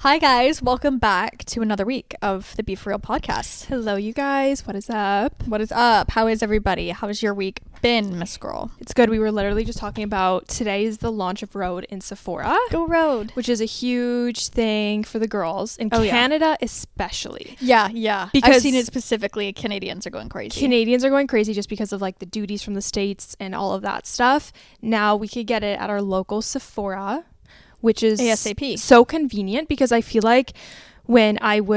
Hi guys, welcome back to another week of the Be For Real podcast. Hello you guys, what is up? What is up? How is everybody? How's your week been, Miss Girl? It's good. We were literally just talking about today is the launch of Rode in Sephora. Go Rode. Which is a huge thing for the girls in Canada especially. Yeah. Because I've seen it specifically. Canadians are going crazy. Canadians are going crazy just because of like the duties from the States and all of that stuff. Now we could get it at our local Sephora, which is ASAP. So convenient because I feel like when I've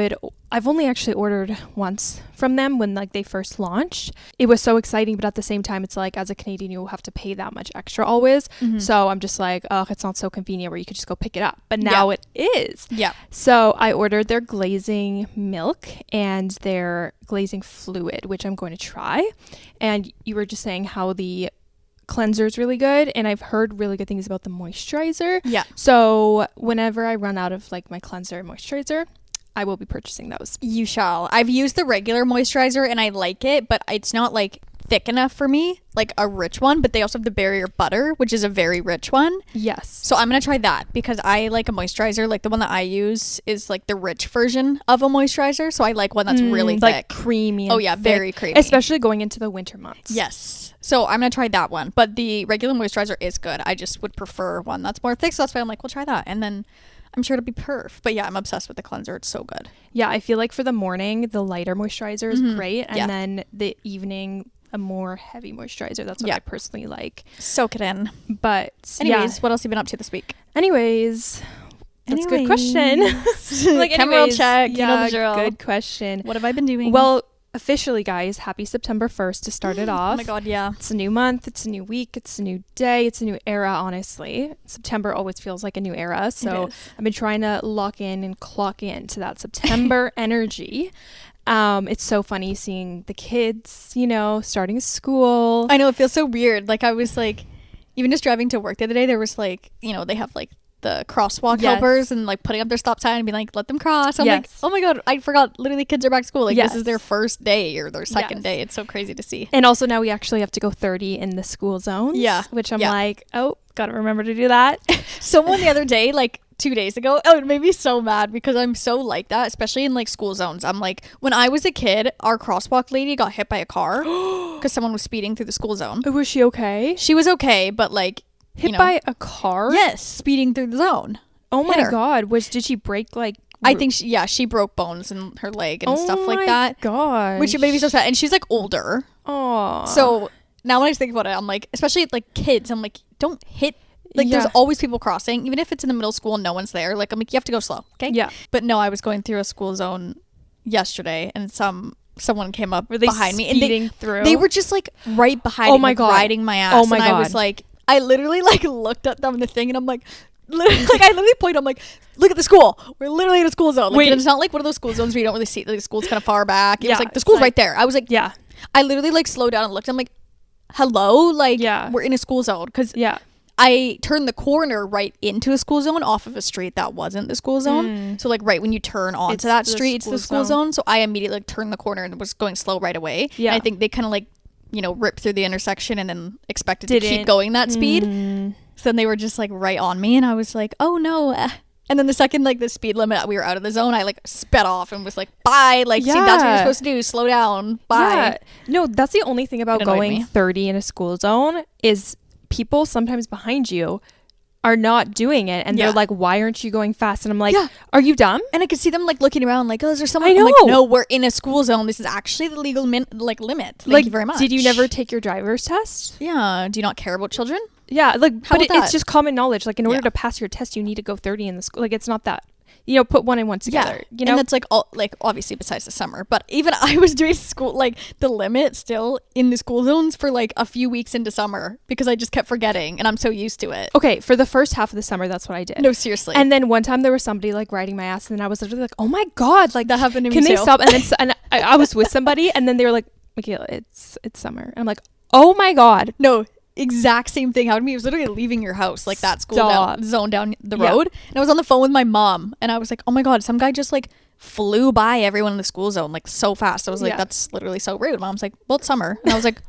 only actually ordered once from them when like they first launched. It was so exciting, but at the same time, it's like as a Canadian, you'll have to pay that much extra always. Mm-hmm. So I'm just like, oh, it's not so convenient where you could just go pick it up. But now it is. Yeah. So I ordered their glazing milk and their glazing fluid, which I'm going to try. And you were just saying how the cleanser is really good, and I've heard really good things about the moisturizer. Yeah. So whenever I run out of like my cleanser and moisturizer, I will be purchasing those. You shall. I've used the regular moisturizer and I like it, but it's not like thick enough for me, like a rich one. But they also have the Barrier Butter, which is a very rich one. Yes. So I'm gonna try that because I like a moisturizer. Like the one that I use is like the rich version of a moisturizer. So I like one that's really thick, like creamy. Oh yeah, thick, very creamy, especially going into the winter months. Yes. So I'm gonna try that one. But the regular moisturizer is good. I just would prefer one that's more thick. So that's why I'm like, we'll try that, and then I'm sure it'll be perf. But yeah, I'm obsessed with the cleanser. It's so good. Yeah, I feel like for the morning, the lighter moisturizer is great, and then the evening, a more heavy moisturizer. That's what I personally like. Soak it in. But anyways, what else have you been up to this week? That's a good question. Like camera check. Yeah, you know the drill. Good question. What have I been doing? Well, officially, guys, happy September 1st to start it off. Oh my god, yeah. It's a new month, it's a new week, it's a new day, it's a new era, honestly. September always feels like a new era, so I've been trying to lock in and clock in to that September energy. It's so funny seeing the kids, starting school. I know, it feels so weird. Like I was like, even just driving to work the other day, there was like, they have like the crosswalk helpers and like putting up their stop sign and being like, let them cross. I'm like, oh my god, I forgot, literally kids are back to school. Like this is their first day or their second day. It's so crazy to see. And also now we actually have to go 30 in the school zones. Yeah. Which I'm like, oh, gotta remember to do that. Someone the other day, like 2 days ago, it made me so mad because I'm so like that, especially in like school zones. I'm like, when I was a kid, our crosswalk lady got hit by a car because someone was speeding through the school zone. Was she okay? She was okay, but like hit by a car? Yes, speeding through the zone. Oh my god. Did she break like I think she broke bones in her leg and stuff like that. Oh my god. Which made me so sad. And she's like older. Oh. So now when I think about it, I'm like, especially like kids, I'm like, don't hit. Like there's always people crossing, even if it's in the middle school and no one's there. Like I'm like, you have to go slow, okay? Yeah. But no, I was going through a school zone yesterday and someone came up behind me and they were just like right behind me, like, riding my ass. Oh my god. I was like, I literally like looked at them in the thing and I'm like, I literally pointed, I'm like, look at the school. We're literally in a school zone. Like it's not like one of those school zones where you don't really see, like the school's kind of far back. It was like the school's right there. I was like, I literally like slowed down and looked. I'm like, hello, like we're in a school zone because I turned the corner right into a school zone off of a street that wasn't the school zone. So like right when you turn onto that street, it's the school zone. So I immediately like turned the corner and was going slow right away. Yeah. And I think they kind of like, ripped through the intersection and then expected to keep going that speed. So then they were just like right on me and I was like, oh no. And then the second like the speed limit, we were out of the zone, I like sped off and was like, bye. Like, see, that's what you're supposed to do. Slow down. Bye. Yeah. No, that's the only thing about going 30 in a school zone is people sometimes behind you are not doing it and they're like, why aren't you going fast? And I'm like, are you dumb? And I could see them like looking around like, oh, is there someone? I'm like, no, we're in a school zone. This is actually the legal limit. Thank you very much. Did you never take your driver's test? Yeah. Do you not care about children? Yeah, like, but it's just common knowledge. Like, in order to pass your test, you need to go 30 in the school. Like, it's not that, put one and one together. And that's like all, like obviously besides the summer. But even I was doing school, like the limit still in the school zones for like a few weeks into summer because I just kept forgetting and I'm so used to it. Okay, for the first half of the summer, that's what I did. No, seriously. And then one time there was somebody like riding my ass, and then I was literally like, oh my god, like that happened to me too. Can they stop? And then I was with somebody, and then they were like, Michaela, it's summer, and I'm like, oh my god, no. Exact same thing happened to me. It was literally leaving your house, like that school zone down the road. And I was on the phone with my mom and I was like, oh my god, some guy just like flew by everyone in the school zone like so fast. I was like, that's literally so rude. Mom's like, well, it's summer. And I was like,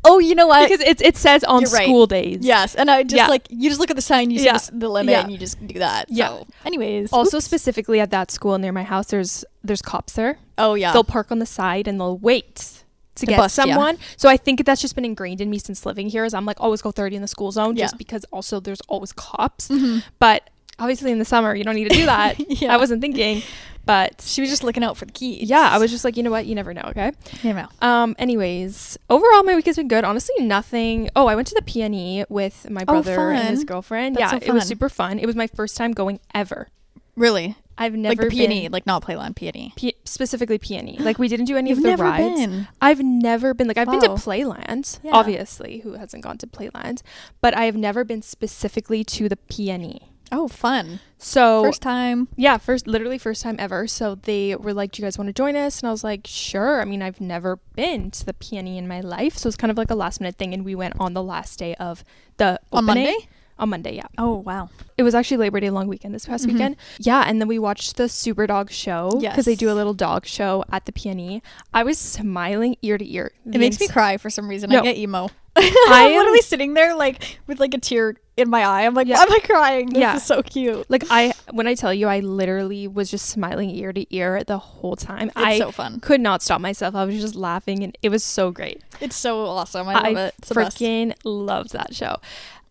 Oh, you know what? Because it says on school days. Yes. And I just like, you just look at the sign, you see the limit, and you just do that. Yeah. So, anyways. Also, specifically at that school near my house, there's cops there. Oh, yeah. They'll park on the side and they'll wait to get bust someone. Yeah. So I think that's just been ingrained in me since living here, is I'm like, always go 30 in the school zone, just because also there's always cops. But obviously in the summer, you don't need to do that. I wasn't thinking. But she was just looking out for the keys. Yeah, I was just like, you know what? You never know, okay? You never know. Anyways, overall, my week has been good. Honestly, nothing. Oh, I went to the P&E with my brother and his girlfriend. That's so it was super fun. It was my first time going ever. Really? I've never like the P&E, like not Playland, P&E. Specifically P&E. Like we didn't do any of the rides. Been. I've never been. Like I've been to Playland, obviously. Who hasn't gone to Playland? But I have never been specifically to the P&E. Oh, fun. So first time. Yeah, literally first time ever. So they were like, do you guys want to join us? And I was like, sure. I mean, I've never been to the P&E in my life. So it's kind of like a last minute thing. And we went on the last day of the opening. On Monday? On Monday, yeah. Oh, wow. It was actually Labor Day long weekend this past weekend. Yeah, and then we watched the Super Dog show. Because they do a little dog show at the P&E. I was smiling ear to ear. It makes me cry for some reason. I get emo. I'm literally sitting there like with like a tear in my eye. I'm like, why am I crying? This is so cute. Like when I tell you, I literally was just smiling ear to ear the whole time. It's so fun. Could not stop myself. I was just laughing and it was so great. It's so awesome. I love it. It's freaking loved that show.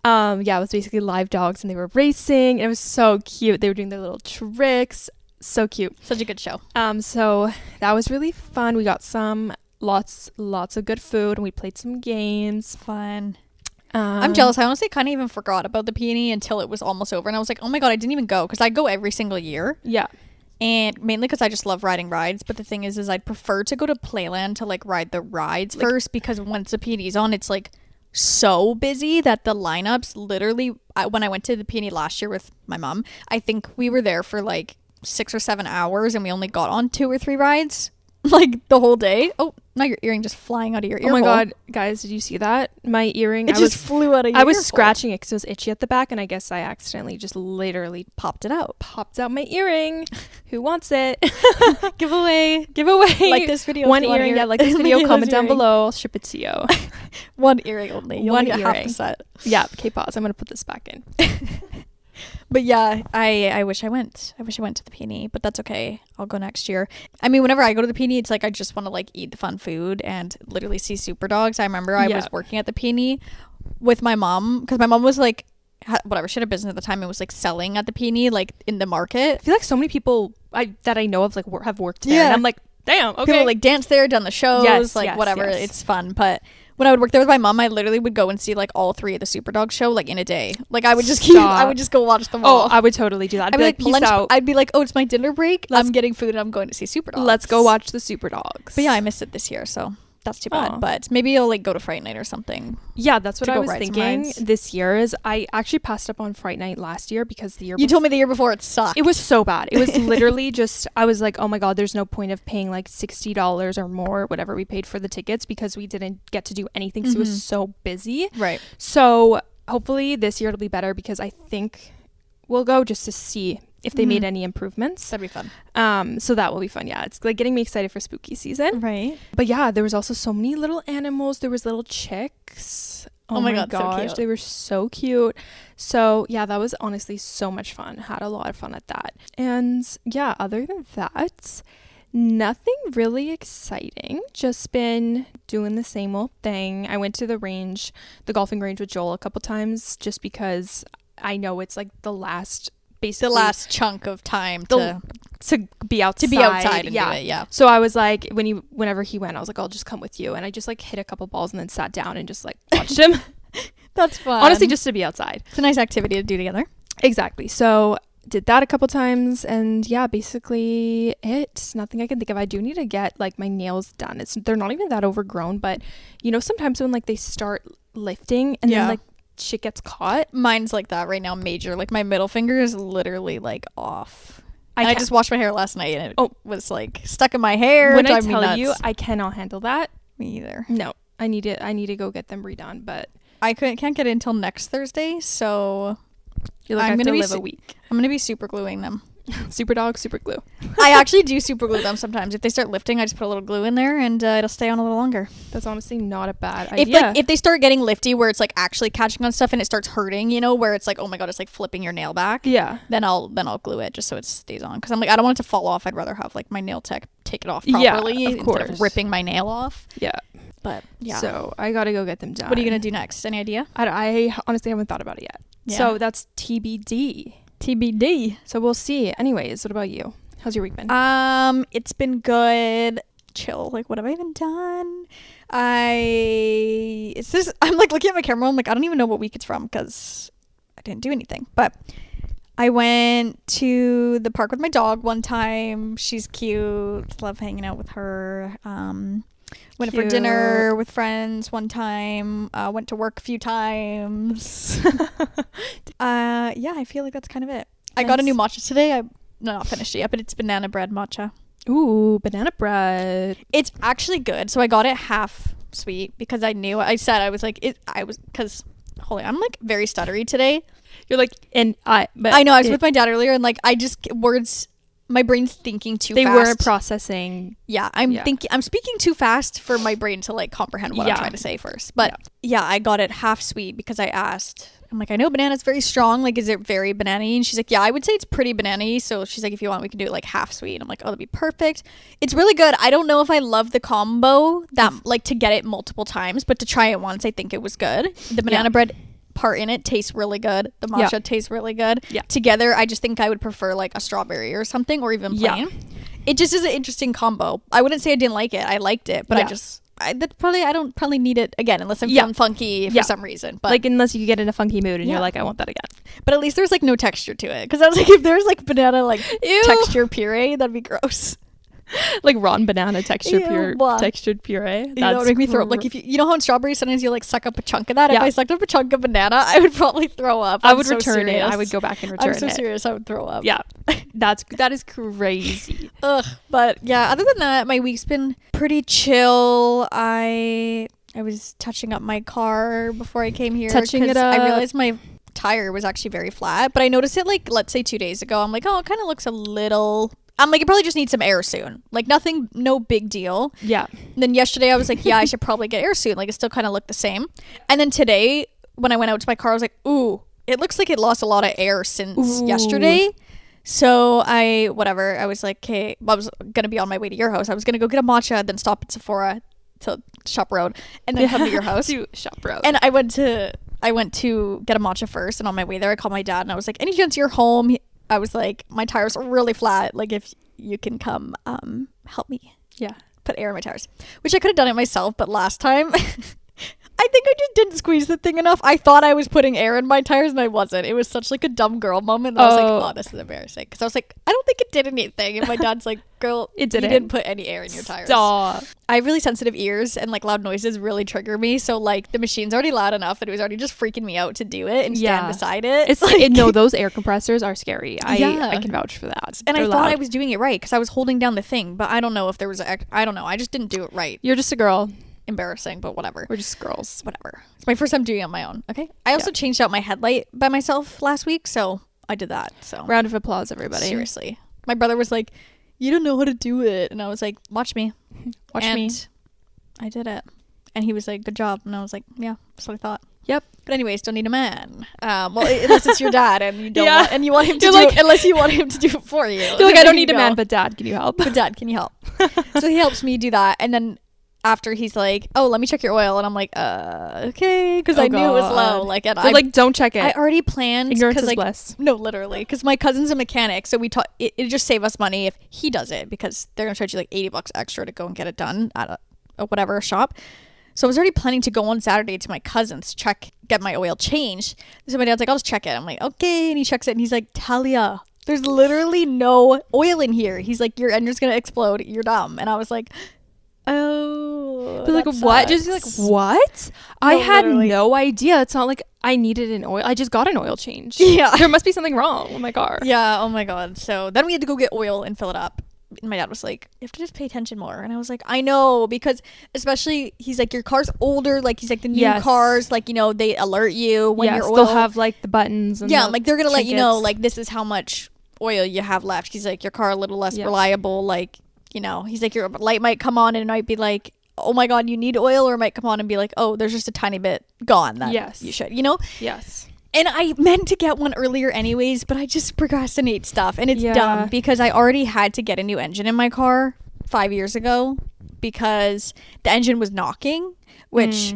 It was basically live dogs and they were racing. It was so cute. They were doing their little tricks. So cute. Such a good show. So that was really fun. We got lots of good food and we played some games. Fun. I'm jealous. I honestly kind of even forgot about the P&E until it was almost over, and I was like, oh my god, I didn't even go, because I go every single year. Yeah. And mainly because I just love riding rides, but the thing is I'd prefer to go to Playland to like ride the rides first, because once the P&E's on, it's like so busy that the lineups literally, when I went to the P&E last year with my mom, I think we were there for like 6 or 7 hours and we only got on 2 or 3 rides like the whole day. Oh, now your earring just flying out of your ear. Oh my god, guys, did you see that? My earring, it just flew out of your I was scratching it because it was itchy at the back, and I guess I accidentally just literally popped out my earring. Who wants it? Giveaway. Like this video. One earring. Yeah, like this video. Comment down below. I'll ship it to you. One earring only. You'll One need earring. Half the set. Yeah. Okay, pause. I'm gonna put this back in. But yeah, I wish I went. I wish I went to the P&E, but that's okay. I'll go next year. I mean, whenever I go to the P&E, it's like I just want to like eat the fun food and literally see super dogs. I remember I was working at the P&E with my mom, because my mom was like, whatever, she had a business at the time and was like selling at the P&E, like in the market. I feel like so many people that I know of like have worked there, and I'm like, damn, okay. People like dance there, done the shows, whatever. It's fun. But when I would work there with my mom, I literally would go and see like all 3 of the Super Dog show like in a day. Like I would just I would just go watch them all. Oh, I would totally do that. I'd be like, peace out. I'd be like, oh, it's my dinner break. I'm getting food and I'm going to see Super Dogs. Let's go watch the Super Dogs. But yeah, I missed it this year, so that's too bad. But maybe I'll like go to Fright Night or something. Yeah, that's what I was thinking this year. Is I actually passed up on Fright Night last year because the year you told me the year before it sucked. It was so bad. It was literally just, I was like, oh my god, there's no point of paying like $60 or more, whatever we paid for the tickets, because we didn't get to do anything. So it was so busy. Right. So hopefully this year it'll be better, because I think we'll go just to see if they made any improvements. That'd be fun. So that will be fun. Yeah, it's like getting me excited for spooky season. Right. But yeah, there was also so many little animals. There was little chicks. Oh my gosh, so cute. They were so cute. So yeah, that was honestly so much fun. Had a lot of fun at that. And yeah, other than that, nothing really exciting. Just been doing the same old thing. I went to the golfing range with Joel a couple times, just because I know it's like the last chunk of time to be outside. And do it, yeah. So I was like, whenever he went, I was like, I'll just come with you. And I just like hit a couple balls and then sat down and just like watched him. That's fun. Honestly, just to be outside. It's a nice activity to do together. Exactly. So did that a couple times, and yeah, basically it's nothing I can think of. I do need to get like my nails done. They're not even that overgrown, but you know, sometimes when like they start lifting and then like shit gets caught. Mine's like that right now, major. Like my middle finger is literally like off. I just washed my hair last night and it was like stuck in my hair. When I tell you, I cannot handle that. Me either. No, I need to go get them redone, but I can't get it until next Thursday, so I'm gonna live a week. I'm gonna be super gluing them. Super dog, super glue. I actually do super glue them sometimes. If they start lifting, I just put a little glue in there and it'll stay on a little longer. That's honestly not a bad idea. If they start getting lifty where it's like actually catching on stuff and it starts hurting, you know, where it's like, oh my God, it's like flipping your nail back. Yeah. Then I'll glue it just so it stays on. Because I'm like, I don't want it to fall off. I'd rather have like my nail tech take it off properly instead of ripping my nail off. Yeah. But yeah. So I got to go get them done. What are you going to do next? Any idea? I honestly haven't thought about it yet. Yeah. So that's TBD. TBD. So we'll see. Anyways, what about you? How's your week been? It's been good. Chill. Like, what have I even done? I'm like looking at my camera. I'm like, I don't even know what week it's from because I didn't do anything. But I went to the park with my dog one time. She's cute. Love hanging out with her. Went for dinner with friends one time. Went to work a few times. Yeah, I feel like that's kind of it. I got a new matcha today. I'm not finished it yet, but it's banana bread matcha. Ooh, banana bread. It's actually good. So I got it half sweet because I knew. I was holy, I'm like very stuttery today. You're like, I know. I was with my dad earlier, and like my brain's thinking too fast. They weren't processing. Yeah, I'm speaking too fast for my brain to like comprehend what I'm trying to say first. But yeah, I got it half sweet because I asked. I'm like, I know banana's very strong. Like, is it very banana-y? And she's like, yeah, I would say it's pretty banana-y. So she's like, if you want, we can do it like half sweet. And I'm like, oh, that'd be perfect. It's really good. I don't know if I love the combo that like to get it multiple times, but to try it once, I think it was good. The banana bread part in it tastes really good. The matcha tastes really good. Yeah. Together, I just think I would prefer like a strawberry or something, or even plain. It just is an interesting combo. I wouldn't say I didn't like it. I liked it, but I don't probably need it again unless I'm feeling funky for some reason. But like unless you get in a funky mood and you're like, I want that again. But at least there's like no texture to it. Because I was like, if there's like banana like texture puree, that'd be gross. Like raw banana textured puree. That would make me throw up. Like if you know how in strawberries sometimes you like suck up a chunk of that. If I sucked up a chunk of banana, I would probably throw up. I would return it. I would go back and return it. I'm so serious. I would throw up. Yeah, that is crazy. Ugh. But yeah, other than that, my week's been pretty chill. I was touching up my car before I came here. Touching it up. I realized my tire was actually very flat, but I noticed it like let's say 2 days ago. I'm like, oh, it kind of looks a little. I'm like, it probably just needs some air soon. Like no big deal. Yeah. And then yesterday I was like, yeah, I should probably get air soon. Like it still kind of looked the same. And then today when I went out to my car, I was like, ooh, it looks like it lost a lot of air since yesterday. So I was like, okay, I was going to be on my way to your house. I was going to go get a matcha, then stop at Sephora to Shop Road and then come to your house. To Shop Road. And I went to get a matcha first. And on my way there, I called my dad and I was like, any chance you're home? I was like, my tires are really flat. Like, if you can come help me. Yeah. Put air in my tires. Which I could have done it myself, but last time, I think I just didn't squeeze the thing enough. I thought I was putting air in my tires, and I wasn't. It was such, like, a dumb girl moment. I was like, oh, this is embarrassing. Because I was like, I don't think it did anything. And my dad's like, girl, you didn't put any air in your tires. Stop. I have really sensitive ears, and, like, loud noises really trigger me. So, like, the machine's already loud enough that it was already just freaking me out to do it and stand beside it. It's like, no, those air compressors are scary. I can vouch for that. And I thought I was doing it right because I was holding down the thing, but I don't know if there was I don't know. I just didn't do it right. You're just a girl. Embarrassing, but whatever. We're just girls. Whatever. It's my first time doing it on my own. Okay. I also changed out my headlight by myself last week, so I did that. So round of applause, everybody. Seriously. My brother was like, you don't know how to do it. And I was like, watch me. Watch me. I did it. And he was like, good job. And I was like, yeah, that's what I thought. Yep. But anyways, don't need a man. Well, unless it's your dad and you don't want, you want him to do it, unless you want him to do it for you. You're like, I don't need a man, but dad, can you help? But dad, can you help? So he helps me do that. And then after he's like, oh, let me check your oil. And I'm like, okay. Because I knew it was low. Like, and I like, don't check it. I already planned. Ignorance is bliss. No, literally. Because my cousin's a mechanic. So we it just save us money if he does it. Because they're going to charge you like $80 extra to go and get it done at a shop. So I was already planning to go on Saturday to my cousin's get my oil changed. So my dad's like, I'll just check it. I'm like, okay. And he checks it and he's like, Talia, there's literally no oil in here. He's like, your engine's going to explode. You're dumb. And I was like, oh, but like what? Just like what? I had no idea. It's not like I needed an oil. I just got an oil change. Yeah, there must be something wrong with my car. Yeah. Oh my god. So then we had to go get oil and fill it up. And my dad was like, you have to just pay attention more. And I was like, I know, because especially he's like, your car's older. Like he's like, the new cars, like, you know, they alert you when your oil they'll have like the buttons and like they're gonna let you know like this is how much oil you have left. He's like, your car a little less reliable. Like, you know, he's like, your light might come on and it might be like, oh my God, you need oil. Or it might come on and be like, oh, there's just a tiny bit gone that you should, you know? Yes. And I meant to get one earlier anyways, but I just procrastinate stuff. And it's dumb because I already had to get a new engine in my car 5 years ago because the engine was knocking, which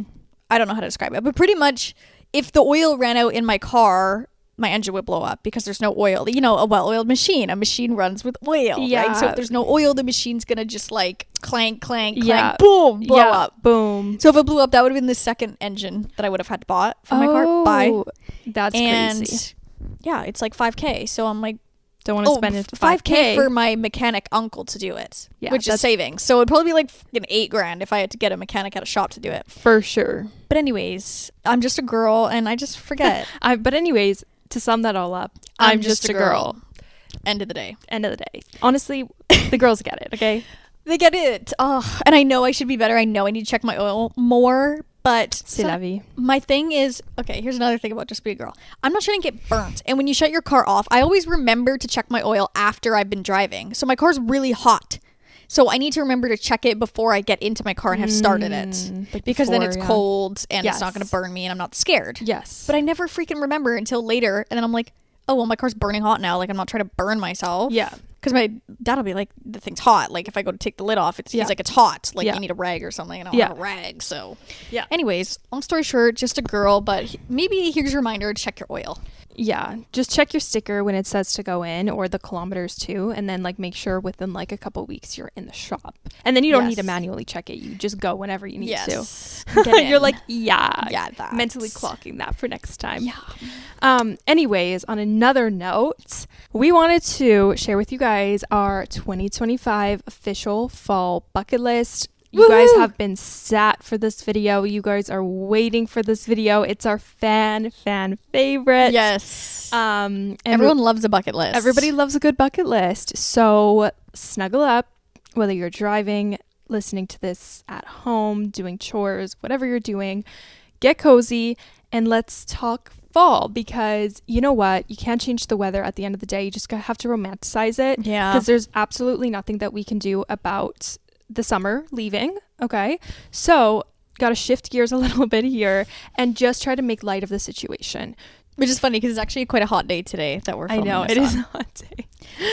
I don't know how to describe it. But pretty much if the oil ran out in my car, my engine would blow up because there's no oil. You know, a well-oiled machine. A machine runs with oil, right? So if there's no oil, the machine's going to just like clank, clank, clank, boom, blow up. Boom. So if it blew up, that would have been the second engine that I would have had to bought for my car. Buy. That's crazy. Yeah, it's like $5,000. So I'm like, don't want to spend it $5,000 for my mechanic uncle to do it, which is savings. So it'd probably be like $8,000 if I had to get a mechanic at a shop to do it. For sure. But anyways, I'm just a girl and I just forget. But anyways, to sum that all up, I'm just a girl. End of the day. Honestly, the girls get it, okay? They get it. Oh, and I know I should be better. I know I need to check my oil more. But C'est la vie. My thing is, okay, here's another thing about just being a girl. I'm not trying to get burnt. And when you shut your car off, I always remember to check my oil after I've been driving. So my car's really hot. So I need to remember to check it before I get into my car and have started it. Like because then it's cold and it's not going to burn me and I'm not scared. Yes. But I never freaking remember until later. And then I'm like, oh, well, my car's burning hot now. Like, I'm not trying to burn myself. Yeah. Because my dad will be like, the thing's hot. Like, if I go to take the lid off, he's like, it's hot. Like, you need a rag or something. And I don't have a rag. So, anyways, long story short, just a girl. But maybe here's a reminder to check your oil. Yeah. Just check your sticker when it says to go in, or the kilometers too. And then, like, make sure within, like, a couple weeks you're in the shop. And then you don't need to manually check it. You just go whenever you need to. You're like, mentally clocking that for next time. Yeah. Anyways, on another note, we wanted to share with you guys our 2025 official fall bucket list. You guys have been sat for this video. You guys are waiting for this video. It's our fan favorite. Yes. And everyone loves a bucket list. Everybody loves a good bucket list. So snuggle up, whether you're driving, listening to this at home, doing chores, whatever you're doing, get cozy and let's talk fall, because you know what? You can't change the weather at the end of the day. You just have to romanticize it. Yeah. Because there's absolutely nothing that we can do about the summer leaving. Okay. So got to shift gears a little bit here and just try to make light of the situation. Which is funny because it's actually quite a hot day today that we're filming. I know, it is a hot day.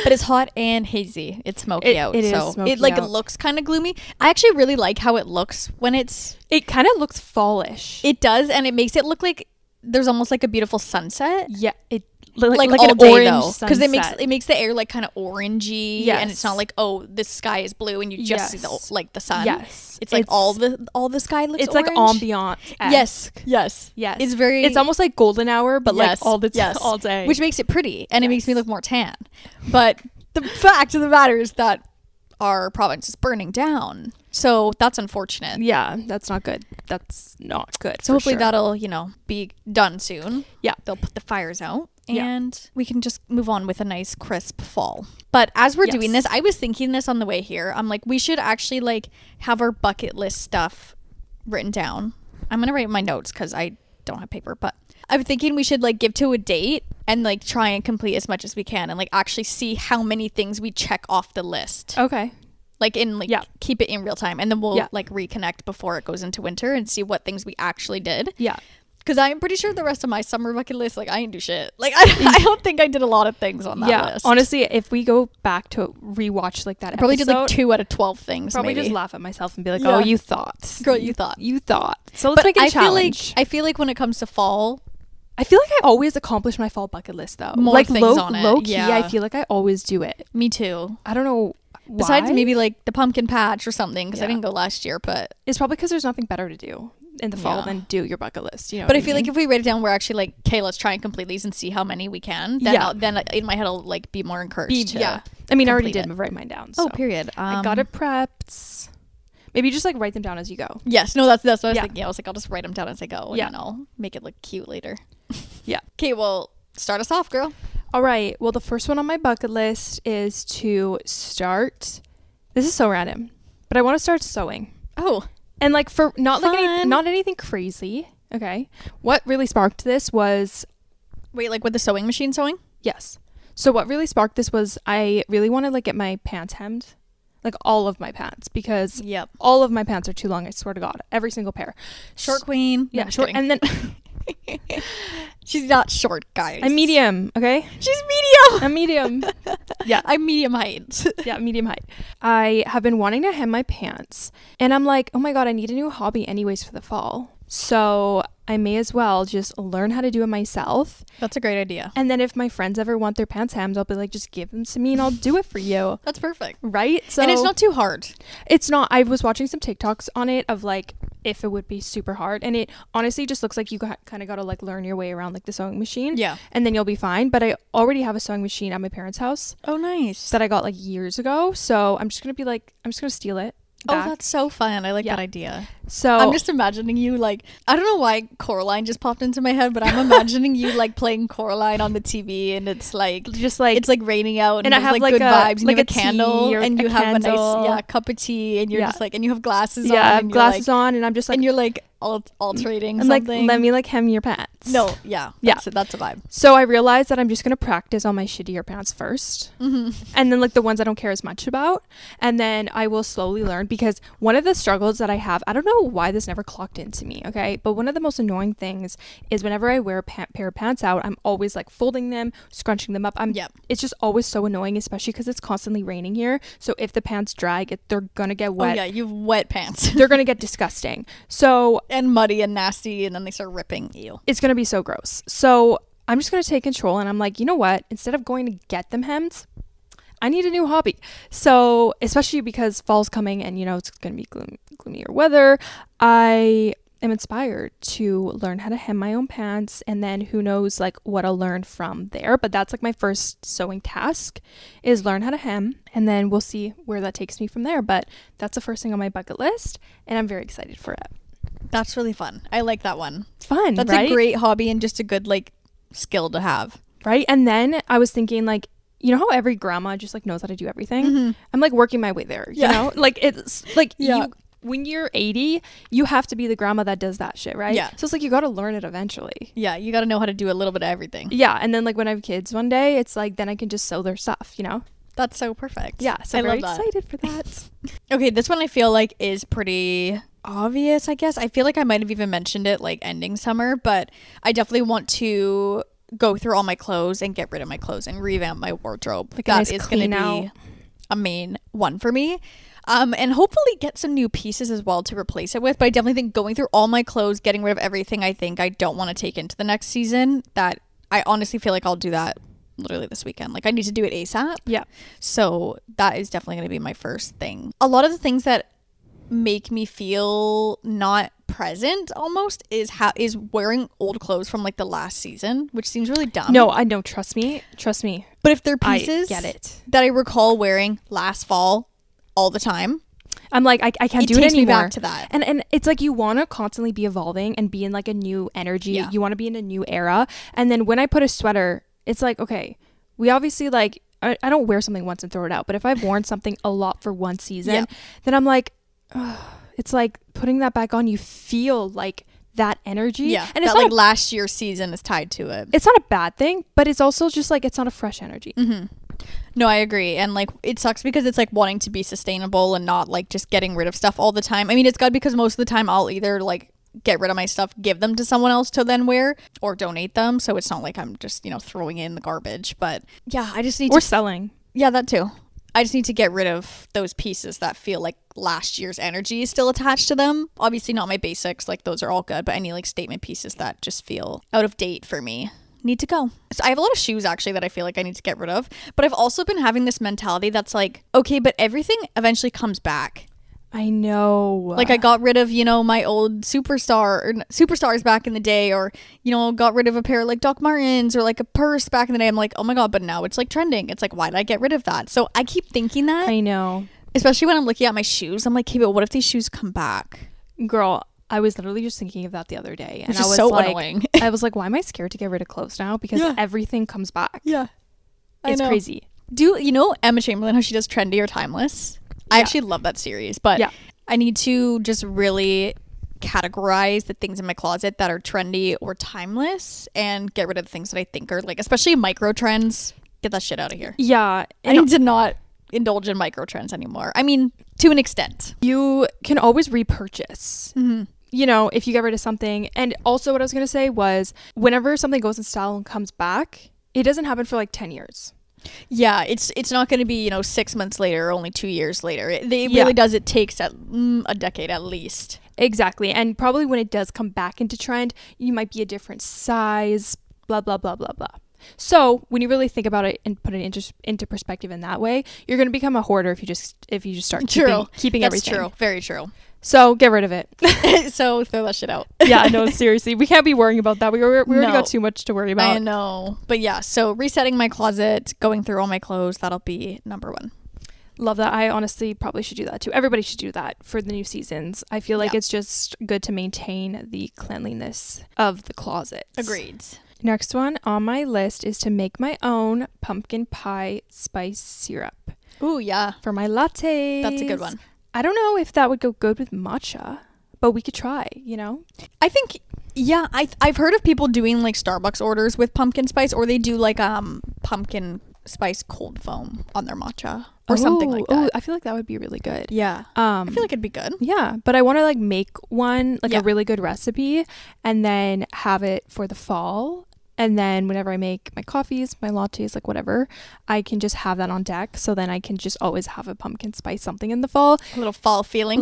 But it's hot and hazy. It's smoky out. It so is smoky it like out. looks kind of gloomy. I actually really like how it looks when it's... It kind of looks fallish. It does, and it makes it look like there's almost like a beautiful sunset. Yeah, it like an all day orange though, because sunset. it makes the air like kind of orangey, and it's not like, oh, the sky is blue and you just see the sun. Yes, it's like all the sky looks. It's orange. like ambient. Yes. It's very. It's almost like golden hour, but like all all day, which makes it pretty and it makes me look more tan. But the fact of the matter is that our province is burning down. So that's unfortunate. Yeah, that's not good. That's not good. So hopefully that'll, be done soon. Yeah. They'll put the fires out and we can just move on with a nice crisp fall. But as we're doing this, I was thinking this on the way here. I'm like, we should actually like have our bucket list stuff written down. I'm going to write my notes because I don't have paper, but I'm thinking we should like give to a date and like try and complete as much as we can and like actually see how many things we check off the list. Okay. Like keep it in real time, and then we'll like reconnect before it goes into winter and see what things we actually did. Yeah. Because I'm pretty sure the rest of my summer bucket list, like I didn't do shit. Like I don't think I did a lot of things on that list. Honestly, if we go back to rewatch like that, I probably did like 2 out of 12 things. Probably maybe. Just laugh at myself and be like, "Oh, you thought, girl, you thought." So let's make it a challenge. I feel like when it comes to fall, I feel like I always accomplish my fall bucket list though. More like things on it. Low key, I feel like I always do it. Me too. I don't know. Besides why? Maybe like the pumpkin patch or something, because I didn't go last year, but it's probably because there's nothing better to do in the fall than do your bucket list. But I feel like if we write it down, we're actually like, okay, let's try and complete these and see how many we can. Then in my head I'll like be more encouraged. I mean, I already did write mine down. So. Oh, period. I got it prepped. Maybe just like write them down as you go. Yes, no, that's what I was thinking. I was like, I'll just write them down as I go, and then I'll make it look cute later. Yeah. Okay, well, start us off, girl. All right. Well, the first one on my bucket list is to start. This is so random, but I want to start sewing. Oh, and like for not anything crazy. Okay. What really sparked this was, wait, like with the sewing machine sewing? Yes. So what really sparked this was I really want to like get my pants hemmed. Like all of my pants, because all of my pants are too long. I swear to God, every single pair. Short queen. Yeah, no, short. Kidding. And then she's not short, guys. I'm medium. Okay, she's medium. I'm medium. Yeah, I'm medium height. Yeah, medium height. I have been wanting to hem my pants, and I'm like, oh my God, I need a new hobby anyways for the fall. So I may as well just learn how to do it myself. That's a great idea. And then if my friends ever want their pants hemmed, I'll be like, just give them to me and I'll do it for you. That's perfect. Right? So, and it's not too hard. It's not. I was watching some TikToks on it of like if it would be super hard. And it honestly just looks like you kind of got to like learn your way around like the sewing machine. Yeah. And then you'll be fine. But I already have a sewing machine at my parents' house. Oh, nice. That I got like years ago. So I'm just going to steal it back. Oh, that's so fun. I like that idea. So I'm just imagining you like, I don't know why Coraline just popped into my head, but I'm imagining you like playing Coraline on the TV, and it's like just like it's like raining out, and I have like good vibes, and you have a candle, and you have a nice cup of tea, and you're just like, and you have glasses on, I have glasses on, and I'm just like, and you're like alterating and something. Like, let me like hem your pants. No, that's a vibe. So I realized that I'm just gonna practice on my shittier pants first, and then like the ones I don't care as much about, and then I will slowly learn, because one of the struggles that I have, I don't know why this never clocked into me, okay, but one of the most annoying things is whenever I wear a pair of pants out, I'm always like folding them, scrunching them up. It's just always so annoying, especially because it's constantly raining here. So if the pants drag, they're gonna get wet. Oh yeah, you've wet pants. They're gonna get disgusting. So and muddy and nasty, and then they start ripping. Ew. It's gonna be so gross. So I'm just gonna take control, and I'm like, you know what? Instead of going to get them hemmed, I need a new hobby. So especially because fall's coming, and you know it's gonna be gloomier weather, I am inspired to learn how to hem my own pants, and then who knows like what I'll learn from there. But that's like my first sewing task, is learn how to hem, and then we'll see where that takes me from there. But that's the first thing on my bucket list, and I'm very excited for it. That's really fun. I like that one. It's fun. That's right? a great hobby and just a good like skill to have. Right. And then I was thinking, like, you know how every grandma just like knows how to do everything? I'm like working my way there. You know, like it's like when you're 80, you have to be the grandma that does that shit, right? Yeah. So it's like you got to learn it eventually. Yeah, you got to know how to do a little bit of everything. Yeah, and then like when I have kids one day, it's like then I can just sew their stuff, you know? That's so perfect. Yeah, so I'm very excited for that. Okay, this one I feel like is pretty obvious, I guess. I feel like I might have even mentioned it like ending summer, but I definitely want to go through all my clothes and get rid of my clothes and revamp my wardrobe. Like that is going to be a main one for me. And hopefully get some new pieces as well to replace it with. But I definitely think going through all my clothes, getting rid of everything I think I don't want to take into the next season, that I honestly feel like I'll do that literally this weekend. Like I need to do it ASAP. Yeah. So that is definitely going to be my first thing. A lot of the things that make me feel not present almost is wearing old clothes from like the last season, which seems really dumb. No, I know. Trust me. But if they're pieces I get it. that I recall wearing last fall all the time, I'm like, I can't do it anymore. It takes me back to that. And it's like you want to constantly be evolving and be in like a new energy. Yeah. You want to be in a new era. And then when I put a sweater, it's like, okay, we obviously like, I don't wear something once and throw it out. But if I've worn something a lot for one season, then I'm like, it's like putting that back on, you feel like that energy. Yeah. And it's that like last year's season is tied to it. It's not a bad thing, but it's also just like, it's not a fresh energy. Mm-hmm. No, I agree. And like it sucks because it's like wanting to be sustainable and not like just getting rid of stuff all the time. I mean, it's good because most of the time I'll either like get rid of my stuff, give them to someone else to then wear, or donate them. So it's not like I'm just, you know, throwing it in the garbage. But yeah, I just need or selling. Yeah, that too. I just need to get rid of those pieces that feel like last year's energy is still attached to them. Obviously not my basics, like those are all good, but any like statement pieces that just feel out of date for me need to go. So I have a lot of shoes actually that I feel like I need to get rid of, but I've also been having this mentality that's like, okay, but everything eventually comes back. I know. Like I got rid of, you know, my old superstars back in the day, or, you know, got rid of a pair of like Doc Martens or like a purse back in the day. I'm like, oh my God, but now it's like trending. It's like, why did I get rid of that? So I keep thinking that. I know. Especially when I'm looking at my shoes. I'm like, okay, but what if these shoes come back? Girl, I was literally just thinking of that the other day. And I was so annoying. I was like, why am I scared to get rid of clothes now? Because everything comes back. Yeah. It's crazy. Do you know Emma Chamberlain, how she does trendy or timeless? Yeah. I actually love that series, but I need to just really categorize the things in my closet that are trendy or timeless and get rid of the things that I think are like, especially micro trends. get that shit out of here. Yeah. I need to not indulge in micro trends anymore. I mean, to an extent. You can always repurchase. Mm-hmm. You know, if you get rid of something. And also what I was going to say was whenever something goes in style and comes back, it doesn't happen for like 10 years. Yeah, it's not going to be, 6 months later or only 2 years later. It really does. It takes a decade at least. Exactly. And probably when it does come back into trend, you might be a different size, blah, blah, blah, blah, blah. So when you really think about it and put it into perspective in that way, you're going to become a hoarder if you just start keeping everything. That's true. Very true. So get rid of it. So throw that shit out. Yeah, no, seriously. We can't be worrying about that. We already got too much to worry about. I know. But yeah, so resetting my closet, going through all my clothes, that'll be number one. Love that. I honestly probably should do that too. Everybody should do that for the new seasons. I feel like it's just good to maintain the cleanliness of the closet. Agreed. Next one on my list is to make my own pumpkin pie spice syrup. Ooh, yeah. For my lattes. That's a good one. I don't know if that would go good with matcha, but we could try, I think, yeah, I've heard of people doing like Starbucks orders with pumpkin spice, or they do like pumpkin spice cold foam on their matcha or something like that. Oh, I feel like that would be really good. Yeah. I feel like it'd be good. Yeah, but I want to like make one, like a really good recipe, and then have it for the fall. And then whenever I make my coffees, my lattes, like whatever, I can just have that on deck. So then I can just always have a pumpkin spice something in the fall. A little fall feeling.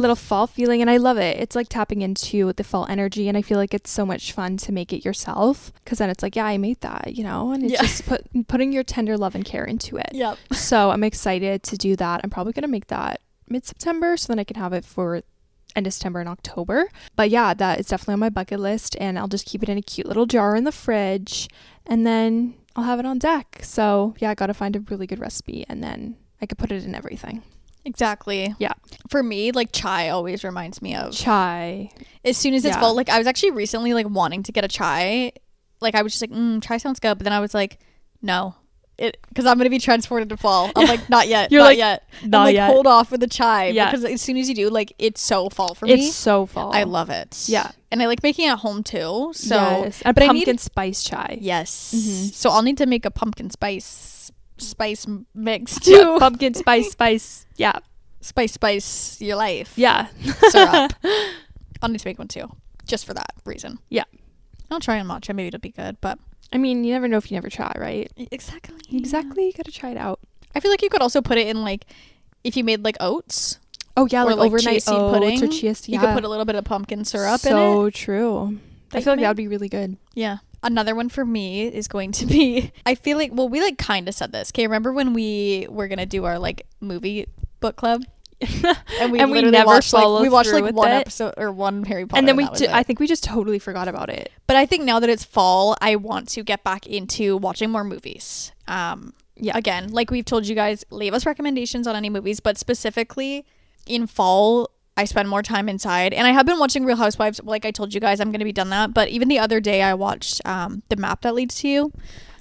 And I love it. It's like tapping into the fall energy. And I feel like it's so much fun to make it yourself. Because then it's like, yeah, I made that, and it's just putting your tender love and care into it. Yep. So I'm excited to do that. I'm probably going to make that mid-September so then I can have it for end of September and October. But yeah, that is definitely on my bucket list, and I'll just keep it in a cute little jar in the fridge, and then I'll have it on deck. So yeah, I gotta find a really good recipe, and then I could put it in everything. Exactly. Yeah. For me, like chai always reminds me of chai. As soon as it's fall, like I was actually recently like wanting to get a chai. Like I was just like, chai sounds good, but then I was like, no. Because I'm gonna be transported to fall. I'm like, not yet. You're not like, yet. Not I'm like, yet. hold off with the chai. Yeah. Because as soon as you do, like, it's so fall for me. It's so fall. I love it. Yeah. And I like making it at home too. So, yes. And pumpkin spice chai. Yes. Mm-hmm. So I'll need to make a pumpkin spice mix too. Yeah, pumpkin spice. Yeah. Spice your life. Yeah. Syrup. I'll need to make one too, just for that reason. Yeah. I'll try on matcha. Maybe it'll be good, but. I mean, you never know if you never try, right? Exactly. You gotta try it out. I feel like you could also put it in like, if you made like oats. Oh yeah, like overnight chia seed pudding or chia seed. You could put a little bit of pumpkin syrup in it. So true. I feel like that would be really good. Yeah. Another one for me is going to be, I feel like, well, we like kind of said this. Okay, remember when we were gonna do our like movie book club? And we never watched like one episode or one Harry Potter, and then I think we just totally forgot about it. But I think now that it's fall, I want to get back into watching more movies. Again, like we've told you guys, leave us recommendations on any movies, but specifically in fall, I spend more time inside, and I have been watching Real Housewives. Like I told you guys, I'm going to be done that. But even the other day, I watched The Map That Leads to You.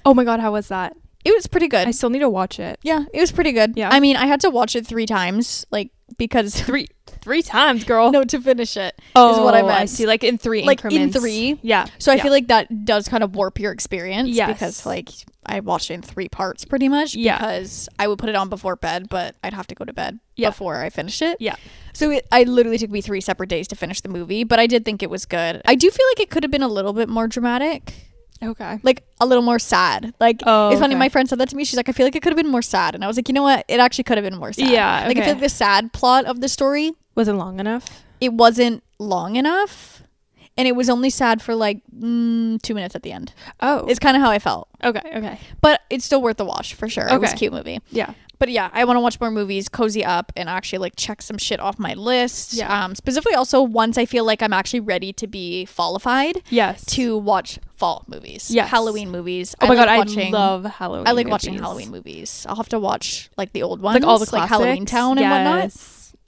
Oh my god, how was that? It was pretty good. I still need to watch it. Yeah, it was pretty good. Yeah. I mean, I had to watch it 3 times, like, because... Three times, girl. No, to finish it. Oh, is what I meant. I see. Like in 3 increments. In 3. Yeah. So I feel like that does kind of warp your experience. Yes. Because, like, I watched it in 3 parts pretty much. Yeah. Because I would put it on before bed, but I'd have to go to bed before I finished it. Yeah. So I literally took me 3 separate days to finish the movie, but I did think it was good. I do feel like it could have been a little bit more dramatic. Okay. Like a little more sad. Like it's funny, my friend said that to me. She's like, I feel like it could have been more sad. And I was like, you know what? It actually could have been more sad. Yeah. Like I feel like the sad plot of the story wasn't long enough. It wasn't long enough. And it was only sad for like 2 minutes at the end. Oh. It's kind of how I felt. Okay. But it's still worth the watch for sure. Okay. It was a cute movie. Yeah. But yeah, I want to watch more movies, cozy up, and actually like check some shit off my list. Yeah. Specifically also once I feel like I'm actually ready to be fallified. Yes. To watch fall movies. Yes. Halloween movies. Oh my god, I love Halloween. I like watching Halloween movies. I'll have to watch like the old ones. Like all the classics. Like Halloween Town and whatnot.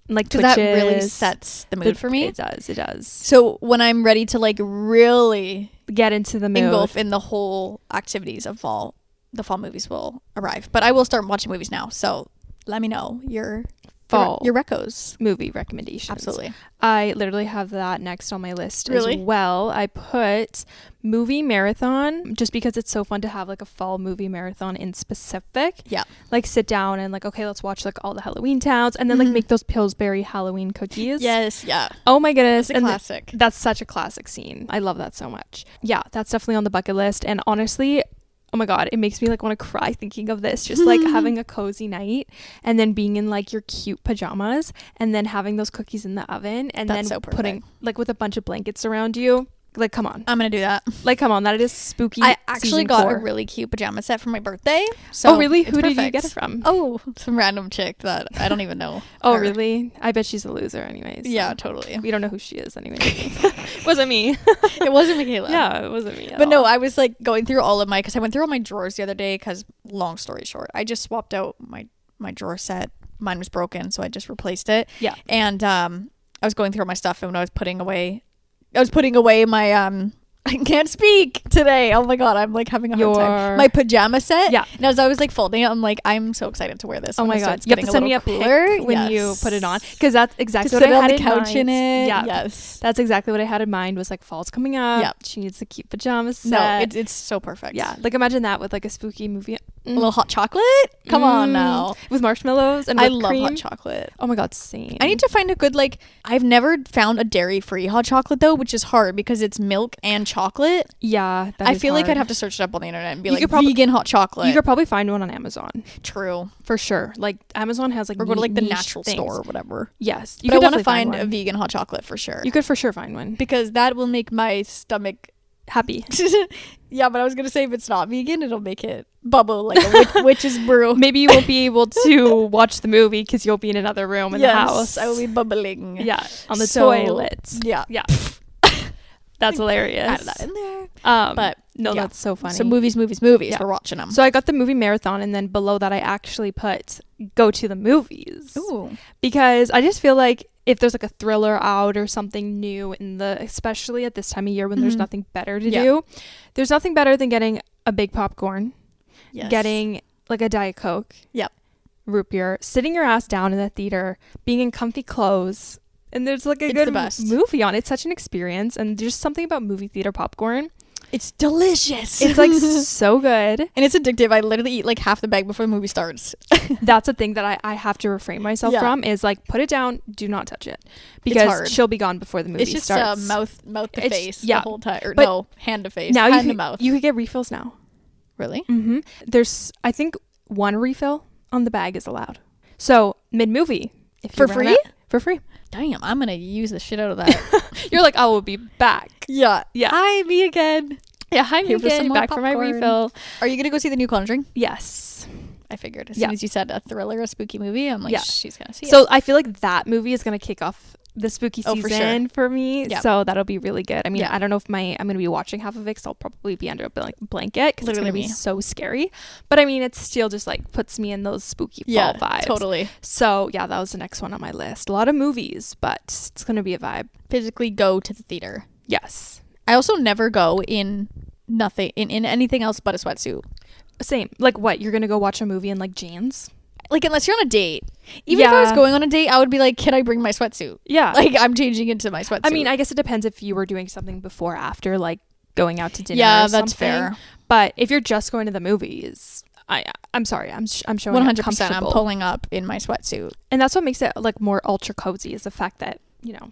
Like because that really sets the mood for me. It does. So when I'm ready to like really get into the mood, engulf in the whole activities of fall, the fall movies will arrive. But I will start watching movies now. So let me know your fall your recos movie recommendations. Absolutely. I literally have that next on my list Really? as well. I put movie marathon just because it's so fun to have like a fall movie marathon in specific. Yeah. Like sit down and like, okay, let's watch like all the Halloween towns and then like make those Pillsbury Halloween cookies. Yes. Yeah. Oh my goodness. It's a classic. That's such a classic scene. I love that so much. Yeah, that's definitely on the bucket list. And honestly, oh my God, it makes me like want to cry thinking of this. Just like having a cozy night and then being in like your cute pajamas and then having those cookies in the oven and That's then so putting like with a bunch of blankets around you. Like, come on. I'm going to do that. Like, come on. That is spooky. I actually got core. a really cute pajama set for my birthday. So oh, really? Who perfect. did you get it from? Oh, some random chick that I don't even know. Oh, her. really? I bet she's a loser anyways. So. Yeah, totally. We don't know who she is anyways. Wasn't me. It wasn't Michaela. Yeah, it wasn't me. But no, I was like going through all of my, because I went through all my drawers the other day because, long story short, I just swapped out my drawer set. Mine was broken, so I just replaced it. Yeah. And I was going through all my stuff, and when I was putting away my I can't speak today. Oh my God, I'm like having a hard time. My pajama set. Yeah. And as I was like folding it, I'm like, I'm so excited to wear this. Oh my God. You have to send me a pic when you put it on. Because that's exactly what I had in mind. Sit on the couch in it. Yeah. Yes. That's exactly what I had in mind was like fall's coming up. Yeah. She needs a cute pajama set. No, it's so perfect. Yeah. Like imagine that with like a spooky movie. A little hot chocolate? Come on now. With marshmallows and I whipped love cream. hot chocolate. Oh my God, same. I need to find a good, like, I've never found a dairy-free hot chocolate, though, which is hard because it's milk and chocolate. Yeah, I feel like I'd have to search it up on the internet and be like, probably, vegan hot chocolate. You could probably find one on Amazon. True. For sure. Like, Amazon has, like, or go to, like, the natural things. Store or whatever. Yes. But I want to find a vegan hot chocolate for sure. You could for sure find one. Because that will make my stomach happy. Yeah, but I was going to say if it's not vegan, it'll make it bubble like a witch's brew. Maybe you won't be able to watch the movie because you'll be in another room in the house. I will be bubbling. Yeah, on the toilet. Yeah. Yeah. That's hilarious. Add that in there. But no, that's so funny. So movies. Yeah. We're watching them. So I got the movie marathon, and then below that I actually put go to the movies. Ooh. Because I just feel like if there's like a thriller out or something new especially at this time of year when there's nothing better to do, there's nothing better than getting a big popcorn, getting like a Diet Coke, root beer, sitting your ass down in the theater, being in comfy clothes, and there's like a good movie on. It's such an experience, and there's something about movie theater popcorn. It's delicious. It's like so good. And it's addictive. I literally eat like half the bag before the movie starts. That's a thing that I have to refrain myself from is like put it down, do not touch it. Because she'll be gone before the movie starts. It's just mouth to face the whole time. Or no, hand to face. Now hand to mouth. You could get refills now. Really? Mm-hmm. There's, I think, one refill on the bag is allowed. So mid-movie. For free? For free. Damn, I'm going to use the shit out of that. You're like, I will be back. Yeah. Yeah. Hi, me again. Yeah, hi, me again. Back for my refill. Are you going to go see the new Conjuring? Yes. I figured. As soon as you said a thriller, a spooky movie, I'm like, she's going to see it. So I feel like that movie is going to kick off the spooky season for me. Yeah. So that'll be really good. I mean, I don't know if I'm going to be watching half of it because I'll probably be under a blanket because it's going to be so scary. But I mean, it still just like puts me in those spooky fall vibes. Totally. So yeah, that was the next one on my list. A lot of movies, but it's going to be a vibe. Physically go to the theater. Yes. I also never go in anything else but a sweatsuit. Same. Like what? You're going to go watch a movie in like jeans? Like, unless you're on a date. Even if I was going on a date, I would be like, can I bring my sweatsuit? Yeah. Like, I'm changing into my sweatsuit. I mean, I guess it depends if you were doing something before or after, like going out to dinner or something. That's fair. But if you're just going to the movies, I'm sorry, I'm showing 100%. I'm pulling up in my sweatsuit. And that's what makes it like more ultra cozy is the fact that, you know,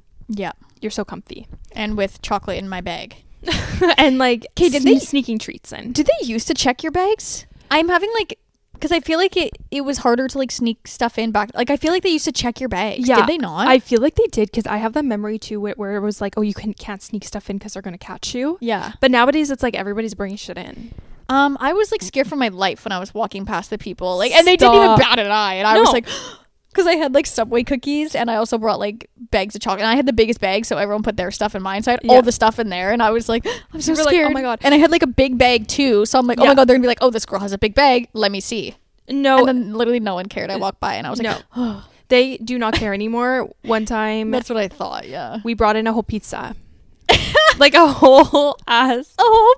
you're so comfy. And with chocolate in my bag. And like, sneaking treats in. Did they used to check your bags? I'm having like... Because I feel like it was harder to like sneak stuff in back. Like I feel like they used to check your bags. Yeah. Did they not? I feel like they did because I have that memory too where it was like, oh, you can't sneak stuff in because they're going to catch you. Yeah. But nowadays it's like everybody's bringing shit in. I was like scared for my life when I was walking past the people. Like, and they didn't even bat an eye. And I was like... Because I had like Subway cookies and I also brought like bags of chocolate. And I had the biggest bag, so everyone put their stuff in mine. So I had all the stuff in there. And I was like, I'm so scared. Like, oh my God. And I had like a big bag too. So I'm like, oh my God, they're going to be like, oh, this girl has a big bag. Let me see. No. And then literally no one cared. I walked by and I was like, no. They do not care anymore. One time. That's what I thought, yeah. We brought in a whole pizza. Like a whole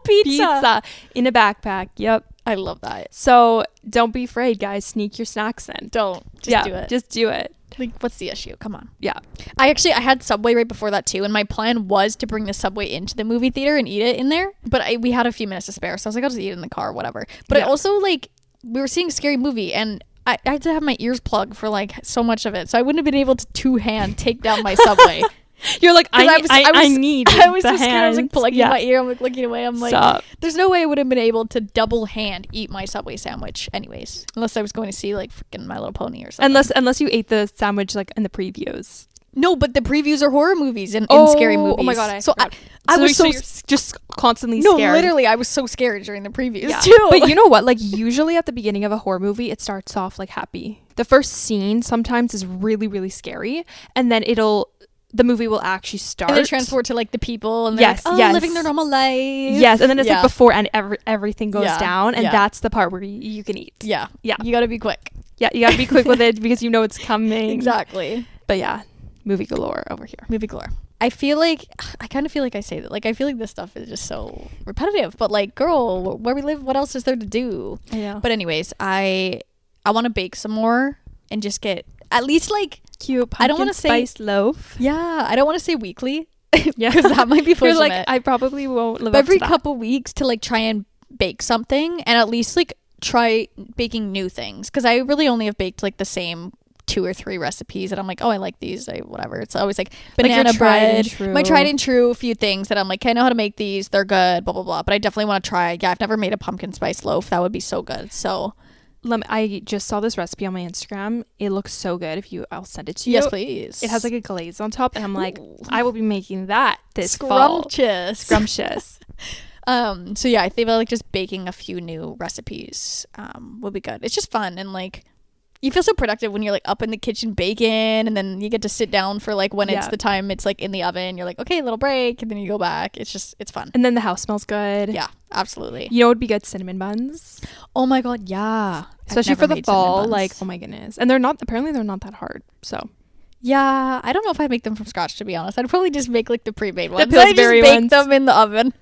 pizza in a backpack. Yep. I love that. So don't be afraid, guys. Sneak your snacks in. Don't. Just do it. Just do it. Like, what's the issue? Come on. Yeah. I had Subway right before that too, and my plan was to bring the Subway into the movie theater and eat it in there, but we had a few minutes to spare, so I was like, I'll just eat it in the car, whatever. But I also, like, we were seeing a scary movie, and I had to have my ears plugged for, like, so much of it, so I wouldn't have been able to two-hand take down my Subway. You're like, I need I was the so scared. I was like plugging yeah. my ear. I'm like looking away. I'm like, Stop. There's no way I would have been able to double hand eat my Subway sandwich anyways, unless I was going to see like freaking My Little Pony or something. Unless you ate the sandwich like in the previews. No, but the previews are horror movies and scary movies. Oh my god! I was so you're just constantly scared. No, literally, I was so scared during the previews too. But you know what? Like usually at the beginning of a horror movie, it starts off like happy. The first scene sometimes is really, really scary, and then the movie will actually start. And then transport to like the people and they're living their normal life. Yes, and then it's like before and everything goes down, and that's the part where you can eat. Yeah. You gotta be quick. Yeah, you gotta be quick with it because you know it's coming. Exactly. But yeah, movie galore over here. Movie galore. I kind of feel like I say that. Like, I feel like this stuff is just so repetitive. But like, girl, where we live, what else is there to do? Yeah. But anyways, I want to bake some more and just get at least like cute pumpkin I don't want to spice loaf. Yeah, I don't want to say weekly. Yeah, because that might be pushing like it. I probably won't live every up to that. couple weeks to like try and bake something and at least like try baking new things, because I really only have baked like the same 2 or 3 recipes and I'm like, oh, I like these, whatever. It's always like banana bread, my tried and true few things that I'm like, okay, I know how to make these, they're good, blah blah blah. But I definitely want to try. I've never made a pumpkin spice loaf. That would be so good. So I just saw this recipe on my Instagram. It looks so good. I'll send it to you. Yes, please. It has like a glaze on top, and I'm like, I will be making that this Scrumptious. fall. Scrumptious. So yeah, I think like just baking a few new recipes would be good. It's just fun, and like you feel so productive when you're like up in the kitchen baking, and then you get to sit down for like when it's the time it's like in the oven, you're like, okay, little break, and then you go back. It's fun. And then the house smells good. Yeah, absolutely. You know what would be good? Cinnamon buns. Oh my god, yeah. Especially for the fall, like, oh my goodness. And they're not that hard. So yeah, I don't know if I'd make them from scratch, to be honest. I'd probably just make like the pre-made ones. The Pillsbury ones. Bake them in the oven.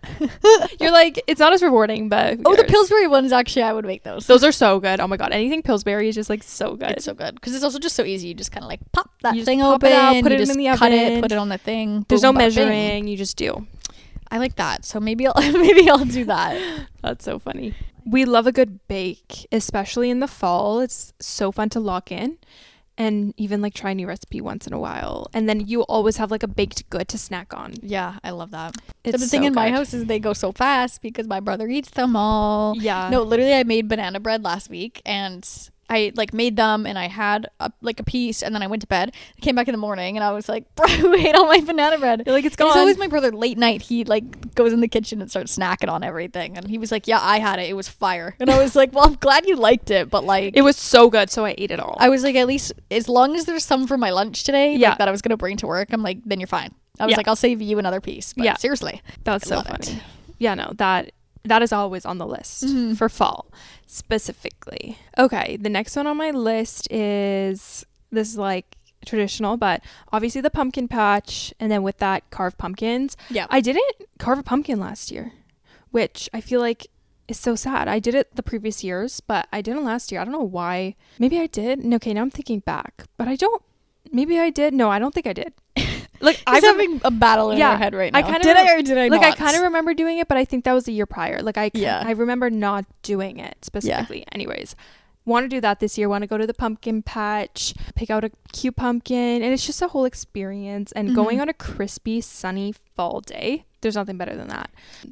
You're like, it's not as rewarding, but the Pillsbury ones, actually, I would make those. Those are so good. Oh my god, anything Pillsbury is just like so good. It's so good because it's also just so easy. You just kind of like pop that thing pop open, it out, put it in the cut oven, it, put it on the thing. There's boom, no measuring. bang. You just do. I like that. So maybe I'll do that. That's so funny. We love a good bake, especially in the fall. It's so fun to lock in and even like try a new recipe once in a while. And then you always have like a baked good to snack on. Yeah, I love that. It's the thing in my house is they go so fast because my brother eats them all. Yeah. No, literally I made banana bread last week and I like made them and I had a piece and then I went to bed. I came back in the morning and I was like, bro, who ate all my banana bread? You're like, it's gone. It's always my brother late night. He like goes in the kitchen and starts snacking on everything. And he was like, yeah, I had it. It was fire. And I was like, well, I'm glad you liked it. But like, it was so good. So I ate it all. I was like, at least as long as there's some for my lunch today, yeah, like, that I was going to bring to work, I'm like, then you're fine. I was like, I'll save you another piece. But seriously. That's so funny. Yeah, no, that is always on the list for fall specifically. Okay, the next one on my list is, this is like traditional, but obviously the pumpkin patch, and then with that carved pumpkins. Yeah. I didn't carve a pumpkin last year, which I feel like is so sad. I did it the previous years, but I didn't last year. I don't know why. Maybe I did. Okay, now I'm thinking back, but maybe I did. No, I don't think I did. Like, I'm having a battle in your head right now. Did I not? I kind of remember doing it, but I think that was the year prior. Like, I remember not doing it specifically. Yeah. Anyways, want to do that this year. Want to go to the pumpkin patch, pick out a cute pumpkin, and it's just a whole experience. And going on a crispy, sunny fall day, there's nothing better than that.